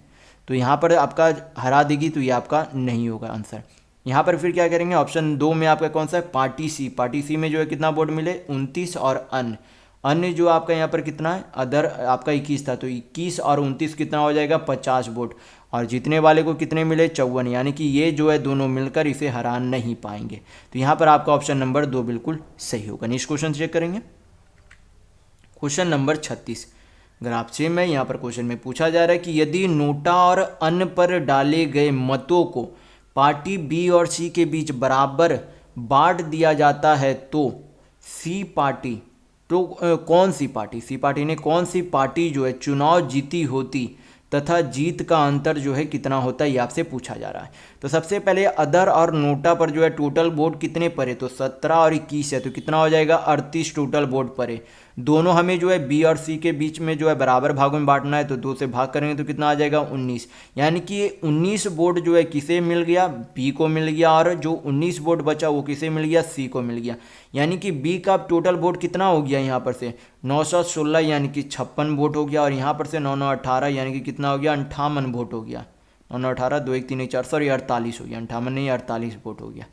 तो यहाँ पर आपका हरा देगी, तो ये आपका नहीं होगा आंसर। यहाँ पर फिर क्या करेंगे, ऑप्शन 2 में आपका कौन सा है, पार्टी सी। पार्टी सी में जो है कितना वोट मिले, 29, और अन्य जो आपका यहाँ पर कितना है, अदर आपका 21 था, तो 21 और 29 कितना हो जाएगा, 50 वोट, और जीतने वाले को कितने मिले, 54, यानी कि ये जो है दोनों मिलकर इसे हरा नहीं पाएंगे। तो यहाँ पर आपका ऑप्शन नंबर 2 बिल्कुल सही होगा। नेक्स्ट क्वेश्चन चेक करेंगे, क्वेश्चन नंबर 36। ग्राफ सेम है। यहाँ पर क्वेश्चन में पूछा जा रहा है कि यदि नोटा और अन्य पर डाले गए मतों को पार्टी बी और सी के बीच बराबर बांट दिया जाता है, तो सी पार्टी, तो कौन सी पार्टी, सी पार्टी ने कौन सी पार्टी जो है चुनाव जीती होती तथा जीत का अंतर जो है कितना होता है, ये आपसे पूछा जा रहा है। तो सबसे पहले अदर और नोटा पर जो है टोटल वोट कितने पड़े, तो 17 और 21 है, तो कितना हो जाएगा, 38 टोटल वोट पड़े। दोनों हमें जो है बी और सी के बीच में जो है बराबर भागों में बांटना है, तो 2 से भाग करेंगे तो कितना आ जाएगा, 19, यानी कि 19 वोट जो है किसे मिल गया, बी को मिल गया, और जो 19 वोट बचा वो किसे मिल गया, सी को मिल गया। यानी कि बी का टोटल वोट कितना हो गया यहाँ पर से 916 यानी कि 56 वोट हो गया, और यहाँ पर से 9 9 18 यानी कि कितना हो गया 58 वोट हो गया। 9 9 18 2 1 3 1 4 सॉरी 48 हो गया, 58 नहीं 48 वोट हो गया।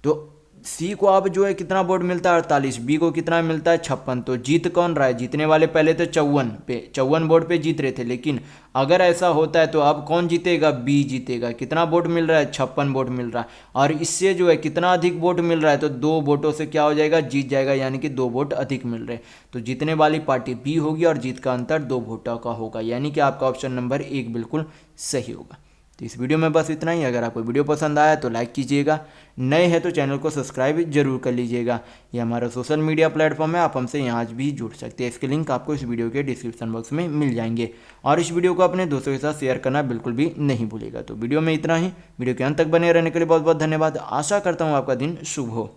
तो सी को अब जो है कितना वोट मिलता है 48, बी को कितना मिलता है 56। तो जीत कौन रहा है, जीतने वाले पहले तो 54 वोट पे जीत रहे थे, लेकिन अगर ऐसा होता है तो अब कौन जीतेगा, बी जीतेगा। कितना वोट मिल रहा है 56 वोट मिल रहा है, और इससे जो है कितना अधिक वोट मिल रहा है तो 2 वोटों से क्या हो जाएगा, जीत जाएगा, यानी कि 2 वोट अधिक मिल रहे। तो जीतने वाली पार्टी बी होगी और जीत का अंतर 2 वोटों का होगा, यानी कि आपका ऑप्शन नंबर 1 बिल्कुल सही होगा। तो इस वीडियो में बस इतना ही। अगर आपको वीडियो पसंद आया तो लाइक कीजिएगा, नए हैं तो चैनल को सब्सक्राइब जरूर कर लीजिएगा। ये हमारा सोशल मीडिया प्लेटफॉर्म है, आप हमसे यहाँ भी जुड़ सकते हैं। इसके लिंक आपको इस वीडियो के डिस्क्रिप्शन बॉक्स में मिल जाएंगे, और इस वीडियो को अपने दोस्तों के साथ शेयर करना बिल्कुल भी नहीं भूलिएगा। तो वीडियो में इतना ही, वीडियो के अंत तक बने रहने के लिए बहुत बहुत धन्यवाद। आशा करता हूँ आपका दिन शुभ हो।